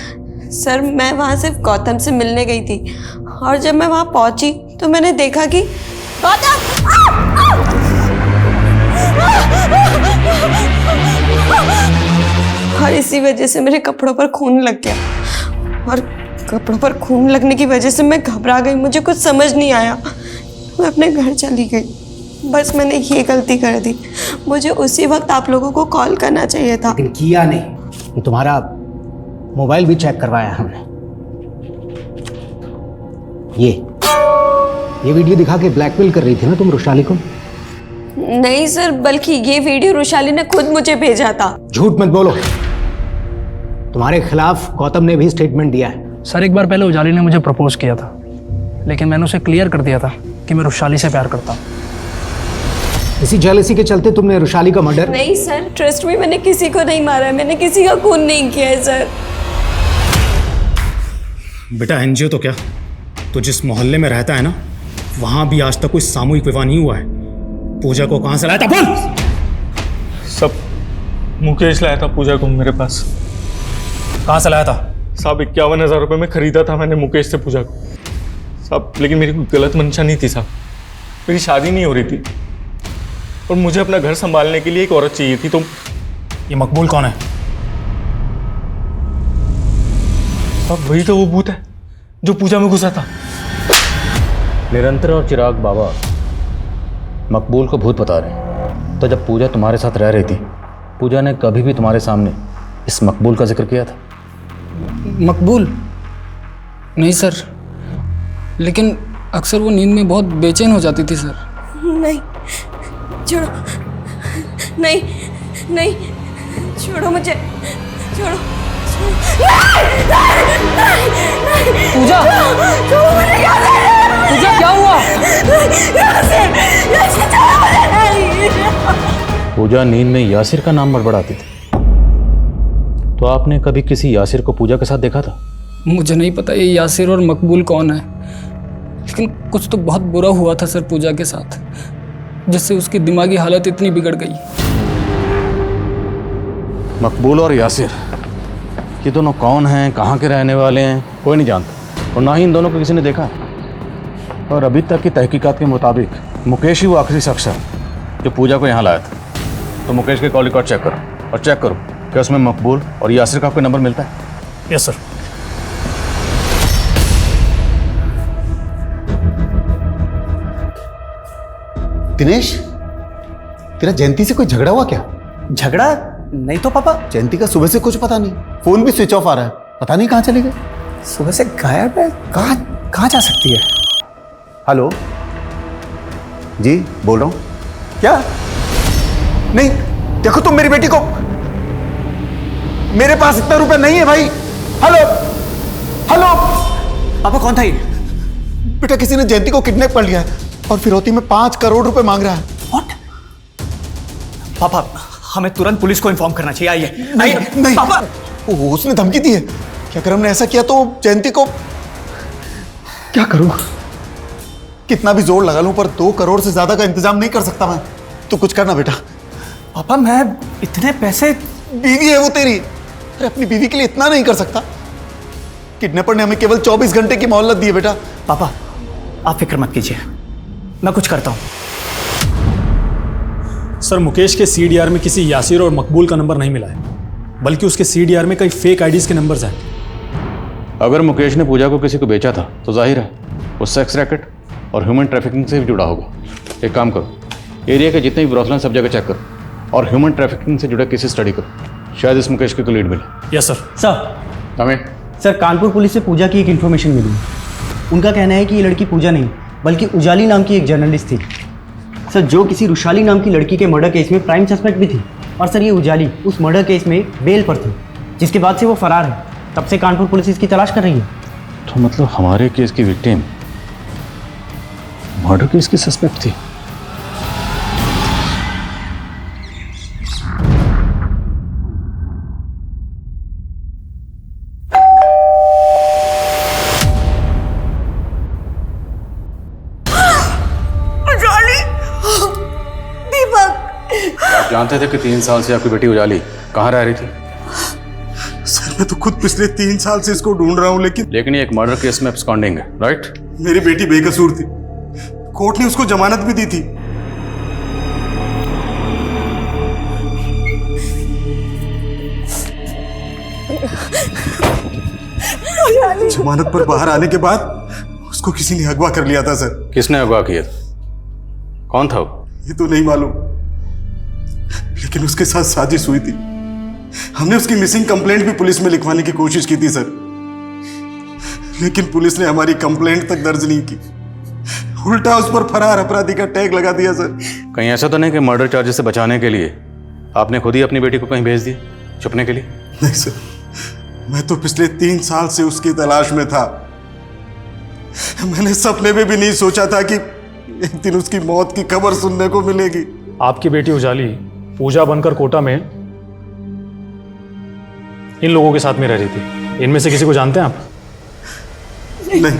सर, मैं वहाँ सिर्फ गौतम से मिलने गई थी और जब मैं वहाँ पहुँची तो मैंने देखा कि गौतम और इसी वजह से मेरे कपड़ों पर खून लग गया और कपड़ों पर खून लगने की वजह से मैं घबरा गई। मुझे कुछ समझ नहीं आया। मैं अपने घर चली गई। बस मैंने ये गलती कर दी। मुझे उसी वक्त आप लोगों को कॉल करना चाहिए था। लेकिन किया नहीं। ये तुम्हारा मोबाइल भी चेक करवाया हमने। ये वीडियो दिखा के ब्लैकमेल कर रही थी ना तुम रुशाली को? नहीं सर, बल्कि ये वीडियो रुशाली ने खुद मुझे भेजा था। झूठ मत बोलो। तुम्हारे खिलाफ गौतम ने भी स्टेटमेंट दिया है। सर, एक बार पहले उजाली ने मुझे प्रपोज किया था लेकिन मैंने उसे क्लियर कर दिया था कि मैं रुशाली से प्यार करता हूँ। इसी जेलसी के चलते तुमने रुशाली का मर्डर? नहीं सर, ट्रस्ट में मैंने किसी को नहीं मारा है। मैंने किसी का खून नहीं किया है सर। बेटा, एनजीओ तो क्या, तो जिस मोहल्ले में रहता है ना वहां भी आज तक कोई सामूहिक विवाह नहीं हुआ है। पूजा को कहां से लाया था बोल? सब मुकेश लाया था पूजा को मेरे पास। कहां से लाया था? साहब 51,000 रुपये में खरीदा था मैंने मुकेश से पूजा को साहब। लेकिन मेरी कोई गलत मंशा नहीं थी साहब। मेरी शादी नहीं हो रही थी और मुझे अपना घर संभालने के लिए एक औरत चाहिए थी। तो ये मकबूल कौन है? साहब वही तो वो भूत है जो पूजा में घुसा था। निरंतर और चिराग बाबा मकबूल को भूत बता रहे हैं। तो जब पूजा तुम्हारे साथ रह रही थी, पूजा ने कभी भी तुम्हारे सामने इस मकबूल का जिक्र किया था? मकबूल? नहीं सर, लेकिन अक्सर वो नींद में बहुत बेचैन हो जाती थी सर। नहीं, छोड़ो, नहीं नहीं, छोड़ो मुझे, छोड़ो। पूजा, पूजा क्या हुआ? पूजा नींद में यासिर का नाम बड़बड़ाती थी। तो आपने कभी किसी यासिर को पूजा के साथ देखा था? मुझे नहीं पता ये यासिर और मकबूल कौन है, लेकिन कुछ तो बहुत बुरा हुआ था सर पूजा के साथ, जिससे उसकी दिमागी हालत इतनी बिगड़ गई। मकबूल और यासिर, ये दोनों कौन हैं, कहाँ के रहने वाले हैं, कोई नहीं जानता और ना ही इन दोनों को किसी ने देखा। और अभी तक की तहकीकात के मुताबिक मुकेश ही वो आखिरी शख्स है जो पूजा को यहाँ लाया था। तो मुकेश के कॉल रिकॉर्ड चेक करो और चेक करो कि उसमें मकबूल और यासिर का कोई नंबर मिलता है। Yes sir. दिनेश, तेरा जयंती से कोई झगड़ा हुआ क्या? झगड़ा नहीं तो पापा। जयंती का सुबह से कुछ पता नहीं, फोन भी स्विच ऑफ आ रहा है, पता नहीं कहाँ चले गए। सुबह से गायब है। कहाँ जा सकती है? हेलो जी, बोल रहा हूँ। क्या? नहीं, देखो तुम मेरी बेटी को, मेरे पास इतना रुपए नहीं है भाई। हेलो हेलो पापा, कौन था ये? बेटा, किसी ने जयंती को किडनैप कर लिया है और फिरौती में 5 करोड़ रुपए मांग रहा है। व्हाट? पापा, हमें तुरंत पुलिस को इन्फॉर्म करना चाहिए। आइए नहीं, नहीं पापा। उसने धमकी दी है कि अगर हमने ऐसा किया तो जयंती को। क्या करूं? कितना भी जोर लगा लूं पर 2 करोड़ से ज्यादा का इंतजाम नहीं कर सकता मैं। तू कुछ करना बेटा। पापा मैं इतने पैसे, बीवी है वो तेरी, अरे अपनी बीवी के लिए इतना नहीं कर सकता? किडनैपर ने हमें केवल 24 घंटे की मोहलत दी है बेटा। पापा आप फिक्र मत कीजिए, मैं कुछ करता हूँ। सर मुकेश के सीडीआर में किसी यासिर और मकबूल का नंबर नहीं मिला है, बल्कि उसके सीडीआर में कई फेक आईडीज के नंबर्स हैं। अगर मुकेश ने पूजा को किसी को बेचा था तो जाहिर है वो सेक्स रैकेट और ह्यूमन ट्रैफिकिंग से भी जुड़ा होगा। एक काम करो, एरिया के जितने भी ब्रोथल सब जगह चेक करो और ह्यूमन ट्रैफिकिंग से जुड़ा केसेस स्टडी करो। शायद इस मुकेश की कोई लीड मिले। Yes sir. सर हमें सर कानपुर पुलिस से पूजा की एक इन्फॉर्मेशन मिली। उनका कहना है कि ये लड़की पूजा नहीं बल्कि उजाली नाम की एक जर्नलिस्ट थी सर, जो किसी रुशाली नाम की लड़की के मर्डर केस में प्राइम सस्पेक्ट भी थी। और सर ये उजाली उस मर्डर केस में बेल पर थी, जिसके बाद से वो फरार है। तब से कानपुर पुलिस इसकी तलाश कर रही है। तो मतलब हमारे केस की विक्टिम मर्डर केस की सस्पेक्ट थी। आप जानते थे कि 3 साल से आपकी बेटी उजाली कहाँ रह रही थी? सर मैं तो खुद पिछले 3 साल से इसको ढूंढ रहा हूँ, लेकिन ये एक मर्डर केस में एब्सकॉन्डिंग है, राइट? मेरी बेटी बेकसूर थी, कोर्ट ने उसको जमानत भी दी थी। जमानत पर बाहर आने के बाद उसको किसी ने अगवा कर लिया था सर। किसने अगवा किया था? कौन था वो? ये तो नहीं मालूम, लेकिन उसके साथ साजिश हुई थी। हमने उसकी मिसिंग कंप्लेंट भी पुलिस में लिखवाने की कोशिश की थी सर, लेकिन पुलिस ने हमारी कंप्लेंट तक दर्ज नहीं की, उल्टा उस पर फरार अपराधी का टैग लगा दिया सर। कहीं ऐसा तो नहीं कि मर्डर चार्जेस से बचाने के लिए आपने खुद ही अपनी बेटी को कहीं भेज दिया छुपने के लिए? नहीं सर, मैं तो पिछले 3 साल से उसकी तलाश में था। मैंने सपने में भी नहीं सोचा था कि एक दिन उसकी मौत की खबर सुनने को मिलेगी। आपकी बेटी उजाली पूजा बनकर कोटा में इन लोगों के साथ में रह रही थी। इनमें से किसी को जानते हैं आप? नहीं।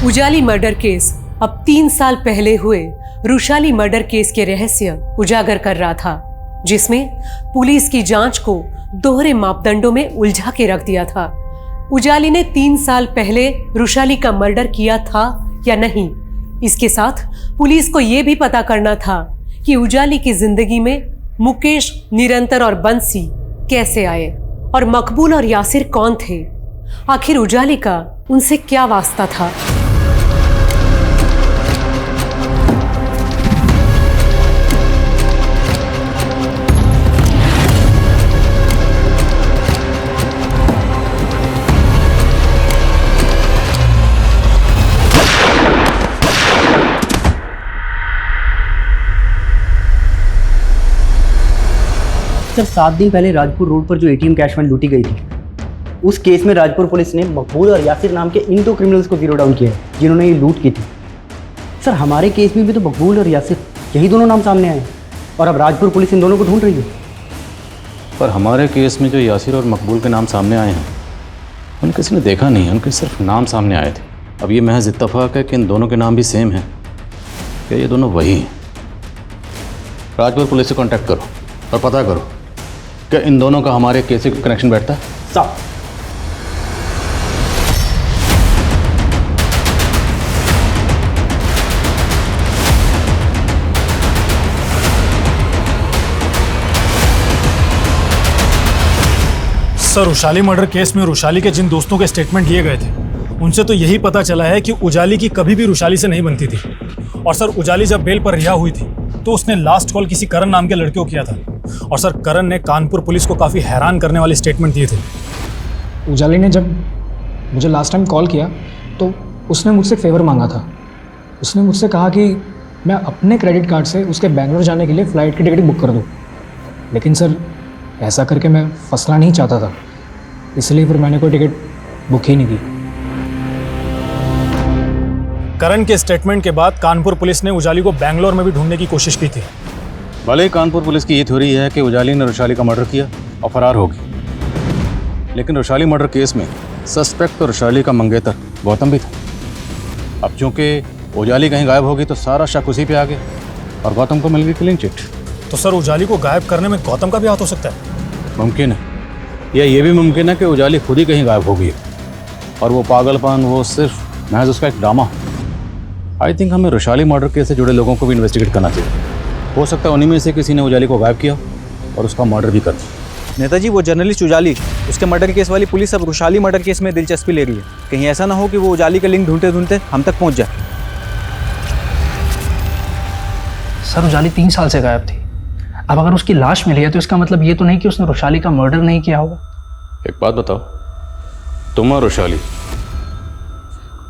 उजाली मर्डर केस अब 3 साल पहले हुए रुशाली मर्डर केस के रहस्य उजागर कर रहा था, जिसमें पुलिस की जांच को दोहरे मापदंडों में उलझा के रख दिया था। उजाली ने 3 साल पहले रुशाली का मर्डर किया था या नहीं, इसके साथ पुलिस को यह भी पता करना था कि उजाली की जिंदगी में मुकेश, निरंतर और बंसी कैसे आए और मकबूल और यासिर कौन थे। आखिर उजाली का उनसे क्या वास्ता था। सर 7 दिन पहले राजपुर रोड पर जो एटीएम कैश वैन लूटी गई थी, उस केस में राजपुर पुलिस ने मकबूल और यासिर नाम के इन 2 क्रिमिनल्स को जीरो डाउन किया है जिन्होंने ये लूट की थी। सर हमारे केस में भी तो मकबूल और यासिर यही दोनों नाम सामने आए और अब राजपुर पुलिस इन दोनों को ढूंढ रही है। पर हमारे केस में जो यासिर और मकबूल के नाम सामने आए हैं उन्हें किसी ने देखा नहीं, उनके सिर्फ नाम सामने आए थे। अब ये महज इत्तफाक है कि इन दोनों के नाम भी सेम हैं, क्या ये दोनों वही हैं? राजपुर पुलिस से कांटेक्ट करो और पता करो क्या इन दोनों का हमारे केस से कनेक्शन बैठता है। साहब सर रुशाली मर्डर केस में रुशाली के जिन दोस्तों के स्टेटमेंट लिए गए थे उनसे तो यही पता चला है कि उजाली की कभी भी रुशाली से नहीं बनती थी। और सर उजाली जब बेल पर रिहा हुई थी तो उसने लास्ट कॉल किसी करण नाम के लड़के को किया था। और सर करण ने कानपुर पुलिस को काफ़ी हैरान करने वाले स्टेटमेंट दिए थे। उजाली ने जब मुझे लास्ट टाइम कॉल किया तो उसने मुझसे फेवर मांगा था। उसने मुझसे कहा कि मैं अपने क्रेडिट कार्ड से उसके बेंगलोर जाने के लिए फ़्लाइट की टिकट बुक कर दूँ, लेकिन सर ऐसा करके मैं फंसना नहीं चाहता था, इसलिए फिर मैंने कोई टिकट बुक ही नहीं की। करण के स्टेटमेंट के बाद कानपुर पुलिस ने उजाली को बेंगलोर में भी ढूंढने की कोशिश की थी। भले ही कानपुर पुलिस की ये थ्योरी है कि उजाली ने रुशाली का मर्डर किया और फरार होगी, लेकिन रुशाली मर्डर केस में सस्पेक्ट तो रुशाली का मंगेतर गौतम भी था। अब चूंकि उजाली कहीं गायब होगी तो सारा शक उसी पे आ गया और गौतम को मिल गई क्लीन चिट। तो सर उजाली को गायब करने में गौतम का भी हाथ हो सकता है? मुमकिन है, या ये भी मुमकिन है कि उजाली खुद ही कहीं गायब हो गई और वो पागलपन वो सिर्फ महज उसका एक ड्रामा। आई थिंक हमें रुशाली मर्डर केस से जुड़े लोगों को भी इन्वेस्टिगेट करना चाहिए। हो सकता है उन्हीं में से किसी ने उजाली को गायब किया और उसका मर्डर भी कर दिया। नेताजी, वो जर्नलिस्ट उजाली, उसके मर्डर केस वाली पुलिस अब रुशाली मर्डर केस में दिलचस्पी ले रही है। कहीं ऐसा ना हो कि वो उजाली का लिंक ढूंढते ढूंढते हम तक पहुंच जाए। सर उजाली 3 साल से गायब थी। अब अगर उसकी लाश मिली है तो इसका मतलब ये तो नहीं कि उसने रुशाली का मर्डर नहीं किया होगा। एक बात बताओ, तुम और रुशाली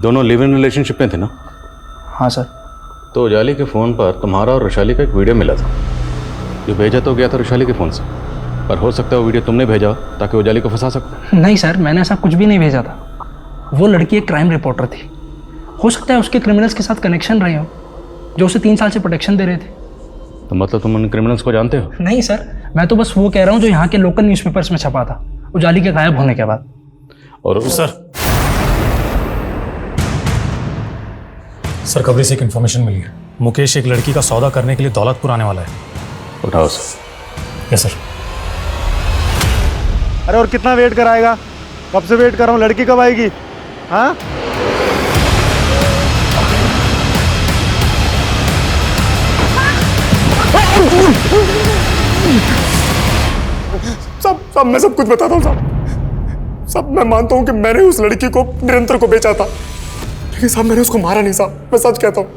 दोनों लिव इन रिलेशनशिप में थे ना? हाँ सर। तो उजाली के फ़ोन पर तुम्हारा और रुशाली का एक वीडियो मिला था, जो भेजा तो गया था रुशाली के फ़ोन से, पर हो सकता है वो वीडियो तुमने भेजा ताकि उजाली को फंसा सको। नहीं सर, मैंने ऐसा कुछ भी नहीं भेजा था। वो लड़की एक क्राइम रिपोर्टर थी। हो सकता है उसके क्रिमिनल्स के साथ कनेक्शन रहे हो जो उसे 3 साल से प्रोटेक्शन दे रहे थे। तो मतलब तुम उन क्रिमिनल्स को जानते हो? नहीं सर, मैं तो बस वो कह रहा हूँ जो यहाँ के लोकल न्यूज़पेपर्स में छपा था उजाली के गायब होने के बाद। और सर कब्री से एक इन्फॉर्मेशन मिली है। मुकेश एक लड़की का सौदा करने के लिए दौलतपुर आने वाला है। उठाओ सर। Yes sir. अरे और कितना वेट कराएगा? कब से वेट कर रहा हूँ, लड़की कब आएगी? हाँ साहब मैं सब कुछ बताता हूँ साहब। मैं मानता हूँ कि मैंने उस लड़की को निरंतर को बेचा था, लेकिन साहब मैंने उसको मारा नहीं साहब, मैं सच कहता हूँ।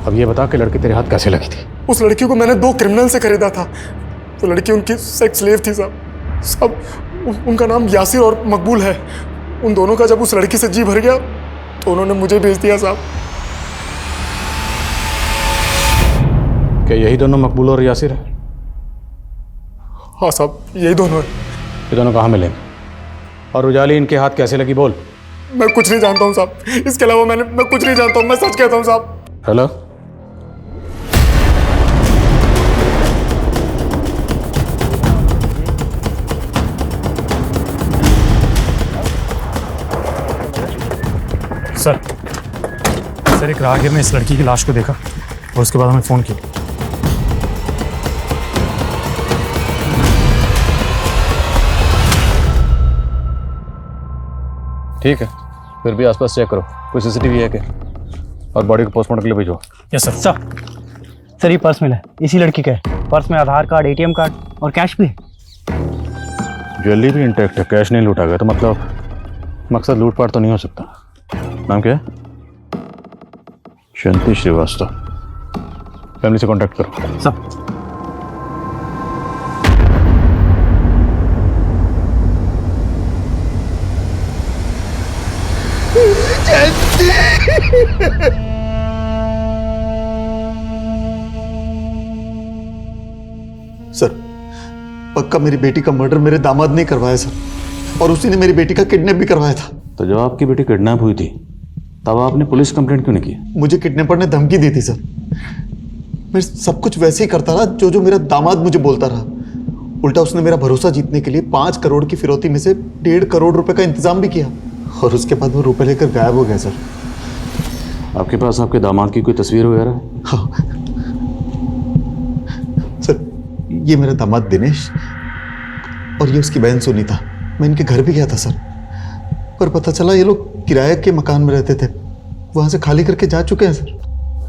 अब ये बता कि लड़की तेरे हाथ कैसे लगी थी? उस लड़की को मैंने 2 क्रिमिनल से खरीदा था। वो लड़की उनकी सेक्स स्लेव थी साहब। उनका नाम यासिर और मकबूल है। उन दोनों का जब उस लड़की से जी भर गया तो उन्होंने मुझे भेज दिया साहब। क्या यही दोनों मकबूल और यासिर है? हाँ साहब, यही दोनों है। ये दोनों कहाँ मिले और उजाली इनके हाथ कैसे लगी? बोल। मैं कुछ नहीं जानता हूँ साहब, इसके अलावा मैं कुछ नहीं जानता हूँ, मैं सच कहता हूँ साहब। हेलो, सर एक राहगीर ने इस लड़की की लाश को देखा और उसके बाद हमें फ़ोन किया। ठीक है, फिर भी आसपास चेक करो, कोई सीसीटीवी है क्या? और बॉडी को पोस्टमार्टम के लिए भेजो। Yes sir. सर ये पर्स मिला है, इसी लड़की का है। पर्स में आधार कार्ड, ATM कार्ड और कैश भी है। ज्वेलरी भी इंटैक्ट है, कैश नहीं लूटा गया, तो मतलब मकसद लूटपाट तो नहीं हो सकता। नाम क्या है? शांति श्रीवास्तव। फैमिली से कांटेक्ट करो। सर सर पक्का मेरी बेटी का मर्डर मेरे दामाद ने करवाया सर, और उसी ने मेरी बेटी का किडनैप भी करवाया था। तो जब आपकी बेटी किडनैप हुई थी तब आपने पुलिस कंप्लेंट क्यों नहीं की? मुझे किडनैपर ने धमकी दी थी सर। मैं सब कुछ वैसे ही करता रहा जो मेरा दामाद मुझे बोलता रहा। उल्टा उसने मेरा भरोसा जीतने के लिए 5 करोड़ की फिरौती में से 1.5 करोड़ रुपए का इंतजाम भी किया, और उसके बाद वो रुपए लेकर गायब हो गया सर। आपके पास आपके दामाद की कोई तस्वीर वगैरह है? हाँ सर, ये मेरा दामाद दिनेश और ये उसकी बहन सुनीता। मैं इनके घर भी गया था सर, पर पता चला ये लोग किराए के मकान में रहते थे, वहां से खाली करके जा चुके हैं सर।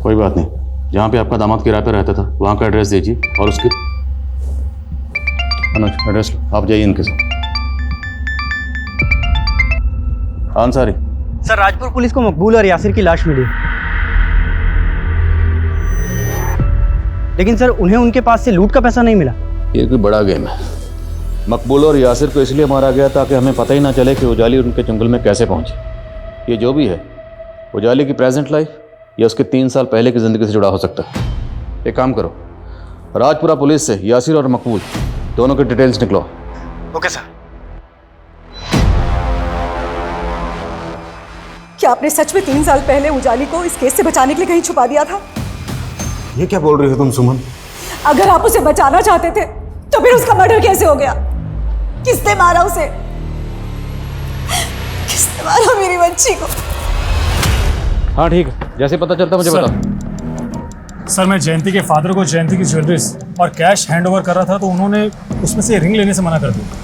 कोई बात नहीं, जहाँ पे आपका दामाद किराए पे रहता था वहाँ का एड्रेस दीजिए और उसके अनुज एड्रेस आप जाइए इनके साथ। अंसारी सर, राजपुर पुलिस को मकबूल और यासिर की लाश मिली, लेकिन सर उन्हें उनके पास से लूट का पैसा नहीं मिला। ये कोई बड़ा गेम है। मकबूल और यासिर को इसलिए मारा गया ताकि हमें पता ही ना चले कि उजाली उनके जंगल में कैसे पहुंची। ये जो भी है, उजाली की प्रेजेंट लाइफ या उसके 3 साल पहले की ज़िंदगी से जुड़ा हो सकता है। एक काम करो, राजपुरा पुलिस से यासिर और मकबूल दोनों की डिटेल्स निकलो। Okay sir. क्या आपने सच में 3 साल पहले उजाली को इस केस से बचाने के लिए कहीं छुपा दिया था? ये क्या बोल रही हो तुम सुमन? अगर आप उसे बचाना चाहते थे तो फिर उसका मर्डर कैसे हो गया? किसने मारा उसे? किसने मारा मेरी बच्ची को? हाँ ठीक है, जैसे पता चलता मुझे सर। बताओ। सर मैं जयंती के फादर को जयंती की ज्वेलरीज और कैश हैंड ओवर कर रहा था तो उन्होंने उसमें से रिंग लेने से मना कर दिया।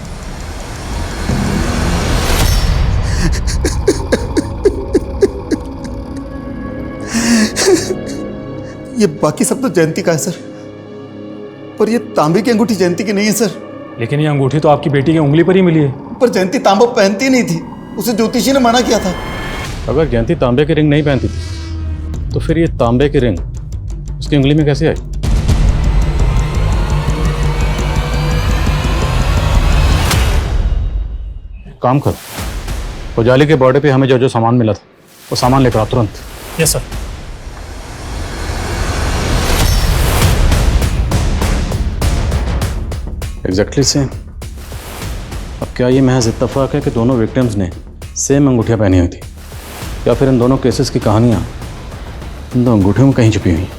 ये बाकी सब तो जयंती का है सर, पर ये तांबे की अंगूठी जयंती की नहीं है सर। लेकिन ये अंगूठी तो आपकी बेटी की उंगली पर ही मिली है। पर जयंती तांबा पहनती नहीं थी, उसे ज्योतिषी ने मना किया था। अगर जयंती तांबे की रिंग नहीं पहनती थी तो फिर ये तांबे की रिंग उसकी उंगली में कैसे आई? काम करो, उजाली के बॉर्डर पे हमें जो जो सामान मिला था वो सामान लेकर आओ तुरंत। Yes sir. Exactly same. अब क्या ये महज इत्तेफाक है कि दोनों विक्टिम्स ने सेम अंगूठियाँ पहनी हुई थी, या फिर इन दोनों केसेस की कहानियाँ इन दो अंगूठियों में कहीं छुपी हुई हैं?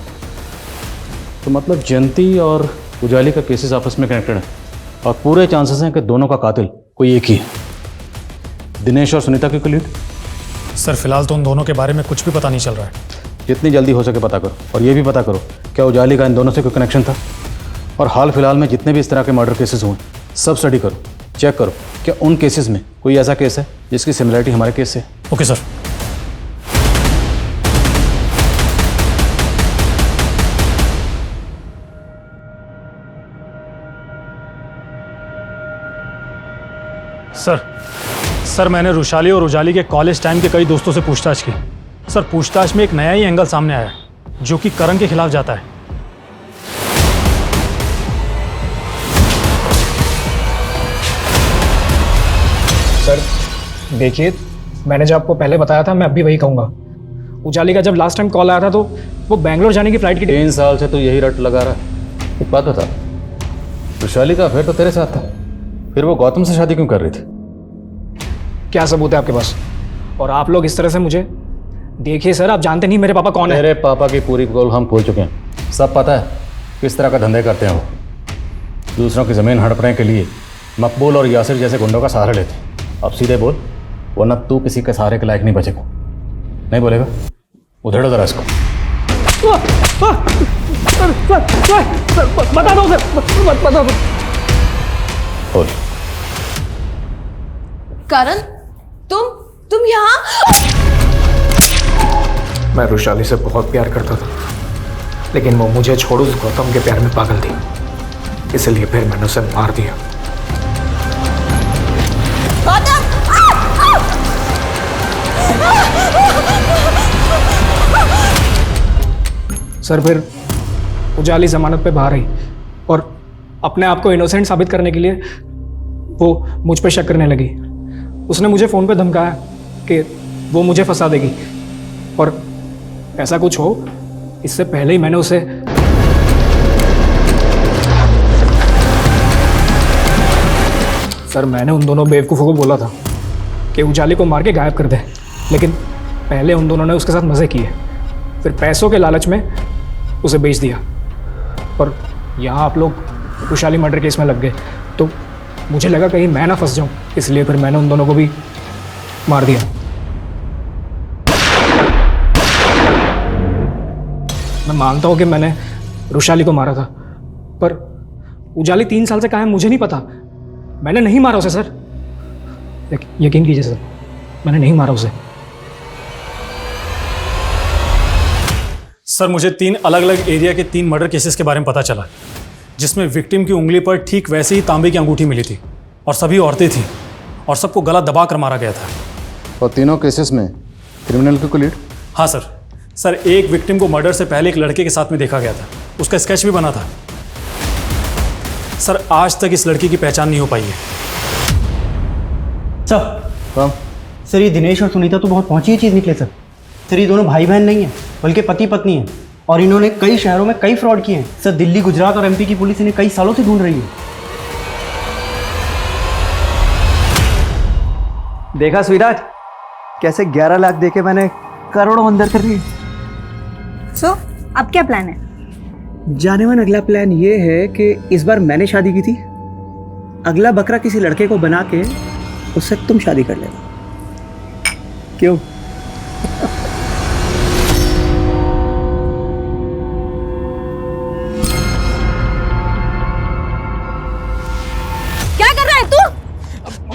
तो मतलब जयंती और उजाली का केसेस आपस में कनेक्टेड है और पूरे चांसेस हैं कि दोनों का कातिल कोई एक ही है। दिनेश और सुनीता की क्लीड? सर फिलहाल तो उन दोनों के बारे में कुछ भी पता नहीं चल रहा है। जितनी जल्दी हो सके पता करो, और ये भी पता करो क्या उजाली का इन दोनों से कोई कनेक्शन था। और हाल फिलहाल में जितने भी इस तरह के मर्डर केसेस हुए सब स्टडी करो, चेक करो क्या उन केसेस में कोई ऐसा केस है जिसकी सिमिलरिटी हमारे केस से। Okay sir. सर मैंने रुशाली और उजाली के कॉलेज टाइम के कई दोस्तों से पूछताछ की। सर पूछताछ में एक नया ही एंगल सामने आया है जो कि करण के खिलाफ जाता है। सर देखिए, मैंने जो आपको पहले बताया था मैं अब भी वही कहूँगा। उजाली का जब लास्ट टाइम कॉल आया था तो वो बैंगलोर जाने की फ्लाइट की 3 साल से तो यही रट लगा रहा है। एक बात बता, रुशाली का अफेयर तो तेरे साथ था, फिर वो गौतम से शादी क्यों कर रही थी? क्या सबूत है आपके पास? और आप लोग इस तरह से मुझे देखिए सर, आप जानते नहीं मेरे पापा कौन है। मेरे पापा की पूरी पोल हम खोल चुके हैं, सब पता है किस तरह का धंधे करते हैं वो। दूसरों की ज़मीन हड़पने के लिए मकबूल और यासिर जैसे गुंडों का सहारा लेते हैं। अब सीधे बोल, वरना तू किसी के सहारे के लायक नहीं बचेगा। नहीं बोलेगा? उधेड़ो जरा इसको। सर बता दो सर, बता दो। बोल। करण तुम यहाँ? मैं रुशाली से बहुत प्यार करता था, लेकिन वो मुझे छोड़ उस गौतम के प्यार में पागल थी, इसलिए फिर मैंने उसे मार दिया। सर फिर उजाली जमानत पे बाहर आई और अपने आप को इनोसेंट साबित करने के लिए वो मुझ पे शक करने लगी। उसने मुझे फ़ोन पे धमकाया कि वो मुझे फंसा देगी, और ऐसा कुछ हो इससे पहले ही मैंने उसे सर मैंने उन दोनों बेवकूफ़ों को बोला था कि उजाली को मार के गायब कर दे, लेकिन पहले उन दोनों ने उसके साथ मज़े किए, फिर पैसों के लालच में उसे बेच दिया, और यहाँ आप लोग रुशाली मर्डर केस में लग गए, तो मुझे लगा कहीं मैं ना फंस जाऊँ, इसलिए फिर मैंने उन दोनों को भी मार दिया। मैं मानता हूँ कि मैंने रुशाली को मारा था, पर उजाली 3 साल से कहाँ है मुझे नहीं पता। मैंने नहीं मारा उसे सर, यकीन कीजिए सर, मैंने नहीं मारा उसे। सर मुझे 3 अलग अलग एरिया के 3 मर्डर केसेस के बारे में पता चला, जिसमें विक्टिम की उंगली पर ठीक वैसे ही तांबे की अंगूठी मिली थी, और सभी औरतें थीं, और सबको गला दबा कर मारा गया था। और तीनों केसेस में क्रिमिनल को लीड? हाँ सर एक विक्टिम को मर्डर से पहले एक लड़के के साथ में देखा गया था, उसका स्केच भी बना था। सर आज तक इस लड़की की पहचान नहीं हो पाई है। सर ये दिनेश और सुनीता तो बहुत पहुंची चीज़ निकले सर। सर ये दोनों भाई बहन नहीं है, बल्कि पति पत्नी हैं, और इन्होंने कई शहरों में कई फ्रॉड किए हैं सर। दिल्ली, गुजरात और एमपी की पुलिस इन्हें कई सालों से ढूंढ रही है। देखा स्वीटार्ट, कैसे 11 लाख देके मैंने करोड़ों अंदर कर रही है। सो अब क्या प्लान है? जाने मन अगला प्लान ये है कि इस बार मैंने शादी की थी, अगला बकरा किसी लड़के को बना के उससे तुम शादी कर लेना। क्यों?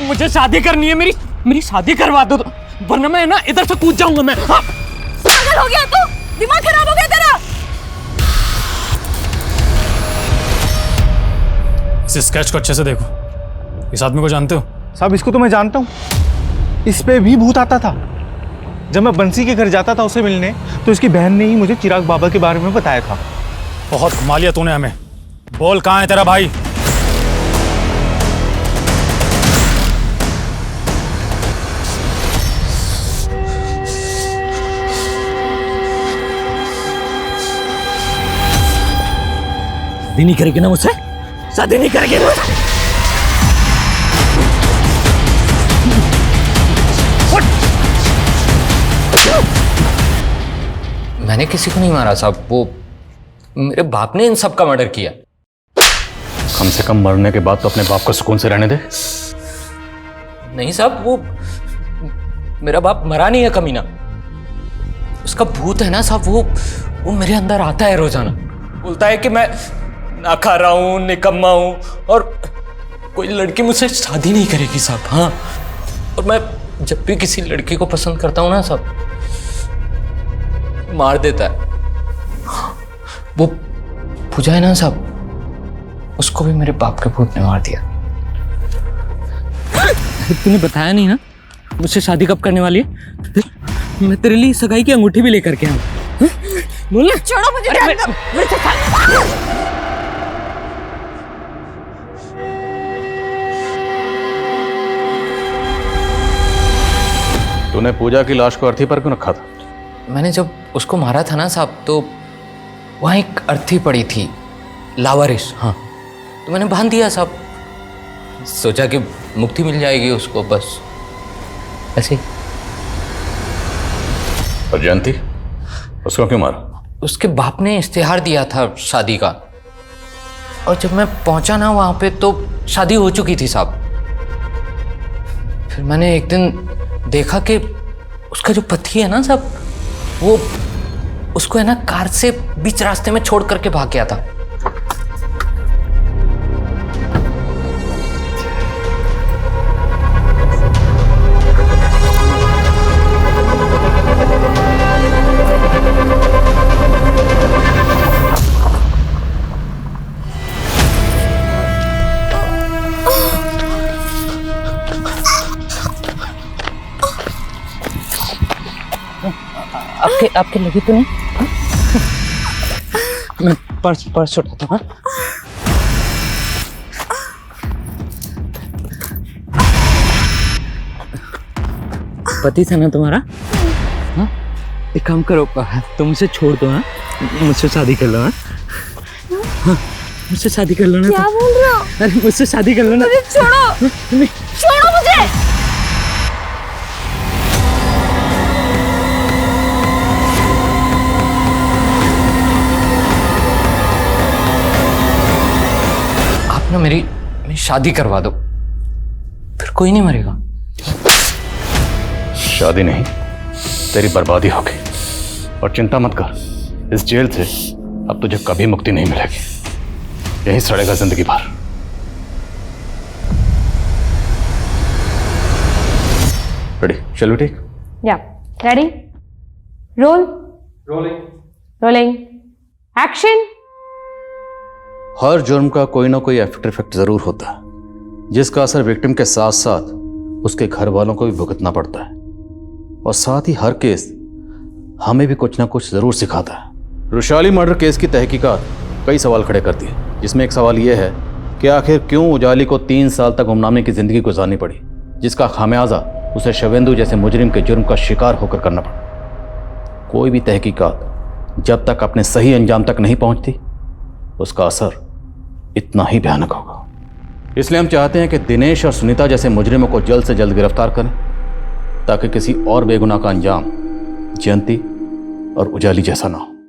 मुझे शादी करनी है, मेरी शादी करवा दो तो, वरना मैं ना इधर से कूद जाऊंगा मैं। पागल हो गया तू? दिमाग खराब हो गया तेरा? इस स्केच को अच्छे से देखो। इस आदमी को जानते हो? साहब इसको तो मैं जानता हूँ, इस पे भी भूत आता था। जब मैं बंसी के घर जाता था उसे मिलने, तो इसकी बहन ने ही मुझे चिराग बाबा के बारे में बताया था। बहुत घुमा लिया तूने हमें। बोल कहाँ है तेरा भाई? शादी नहीं करेगी ना मुझसे? शादी नहीं करेगी ना? मैंने किसी को नहीं मारा साहब, वो मेरे बाप ने इन सब का मर्डर किया। कम से कम मरने के बाद तो अपने बाप को सुकून से रहने दे। नहीं साहब, वो मेरा बाप मरा नहीं है कमीना, उसका भूत है ना साहब, वो मेरे अंदर आता है रोजाना, बोलता है कि मैं ना खा रहा हूँ, निकम्मा हूँ, और कोई लड़की मुझसे शादी नहीं करेगी साहब। हाँ, और मैं जब भी किसी लड़की को पसंद करता हूँ ना साहब, मार देता है। वो पूजा है ना साहब, उसको भी मेरे बाप के भूत ने मार दिया। तूने बताया नहीं ना मुझसे शादी कब करने वाली है? मैं तेरे लिए सगाई की अंगूठी भी लेकर के आऊँ। बोल ना। छोड़ो मुझे। तूने पूजा की लाश को अर्थी पर क्यों रखा था? मैंने जब उसको मारा था ना साहब, तो वहाँ एक अर्थी पड़ी थी, लावारिस। हाँ, तो मैंने बांध दिया साहब, सोचा कि मुक्ति मिल जाएगी उसको, बस ऐसे ही। और जयंती, उसको क्यों मारा? उसके बाप ने इश्तिहार दिया था शादी का, और जब मैं पहुंचा ना वहाँ पे तो शादी हो चुकी थी साहब। फिर मैंने एक दिन देखा कि उसका जो पति है ना साहब, वो उसको है ना कार से बीच रास्ते में छोड़ करके भाग गया था। आपके लगी तो नहीं? मैं पर्स उठाता हूँ। पति था ना तुम्हारा? हाँ? एक काम करो, तुम मुझे छोड़ दो। हाँ, मुझसे शादी कर लो। हाँ, मुझसे शादी कर लो ना। क्या बोल रहे हो? अरे मुझसे शादी कर लो ना। मुझे छोड़ो, छोड़ो मुझे। मेरी शादी करवा दो, फिर कोई नहीं मरेगा। शादी नहीं, तेरी बर्बादी होगी। और चिंता मत कर, इस जेल से अब तुझे कभी मुक्ति नहीं मिलेगी, यहीं सड़ेगा जिंदगी भर। Ready? Shall we take? Yeah, ready? Rolling action. हर जुर्म का कोई ना कोई आफ्टर इफेक्ट जरूर होता है, जिसका असर विक्टिम के साथ साथ उसके घर वालों को भी भुगतना पड़ता है। और साथ ही हर केस हमें भी कुछ ना कुछ जरूर सिखाता है। रुशाली मर्डर केस की तहकीकात कई सवाल खड़े करती है, जिसमें एक सवाल यह है कि आखिर क्यों उजाली को 3 साल तक गुमनामी की जिंदगी गुजारनी पड़ी, जिसका खामियाजा उसे शवेंदु जैसे मुजरिम के जुर्म का शिकार होकर करना पड़ा। कोई भी तहकीकात जब तक अपने सही अंजाम तक नहीं पहुंचती, उसका असर इतना ही भयानक होगा। इसलिए हम चाहते हैं कि दिनेश और सुनीता जैसे मुजरिमों को जल्द से जल्द गिरफ्तार करें, ताकि किसी और बेगुनाह का अंजाम जयंती और उजाली जैसा ना हो।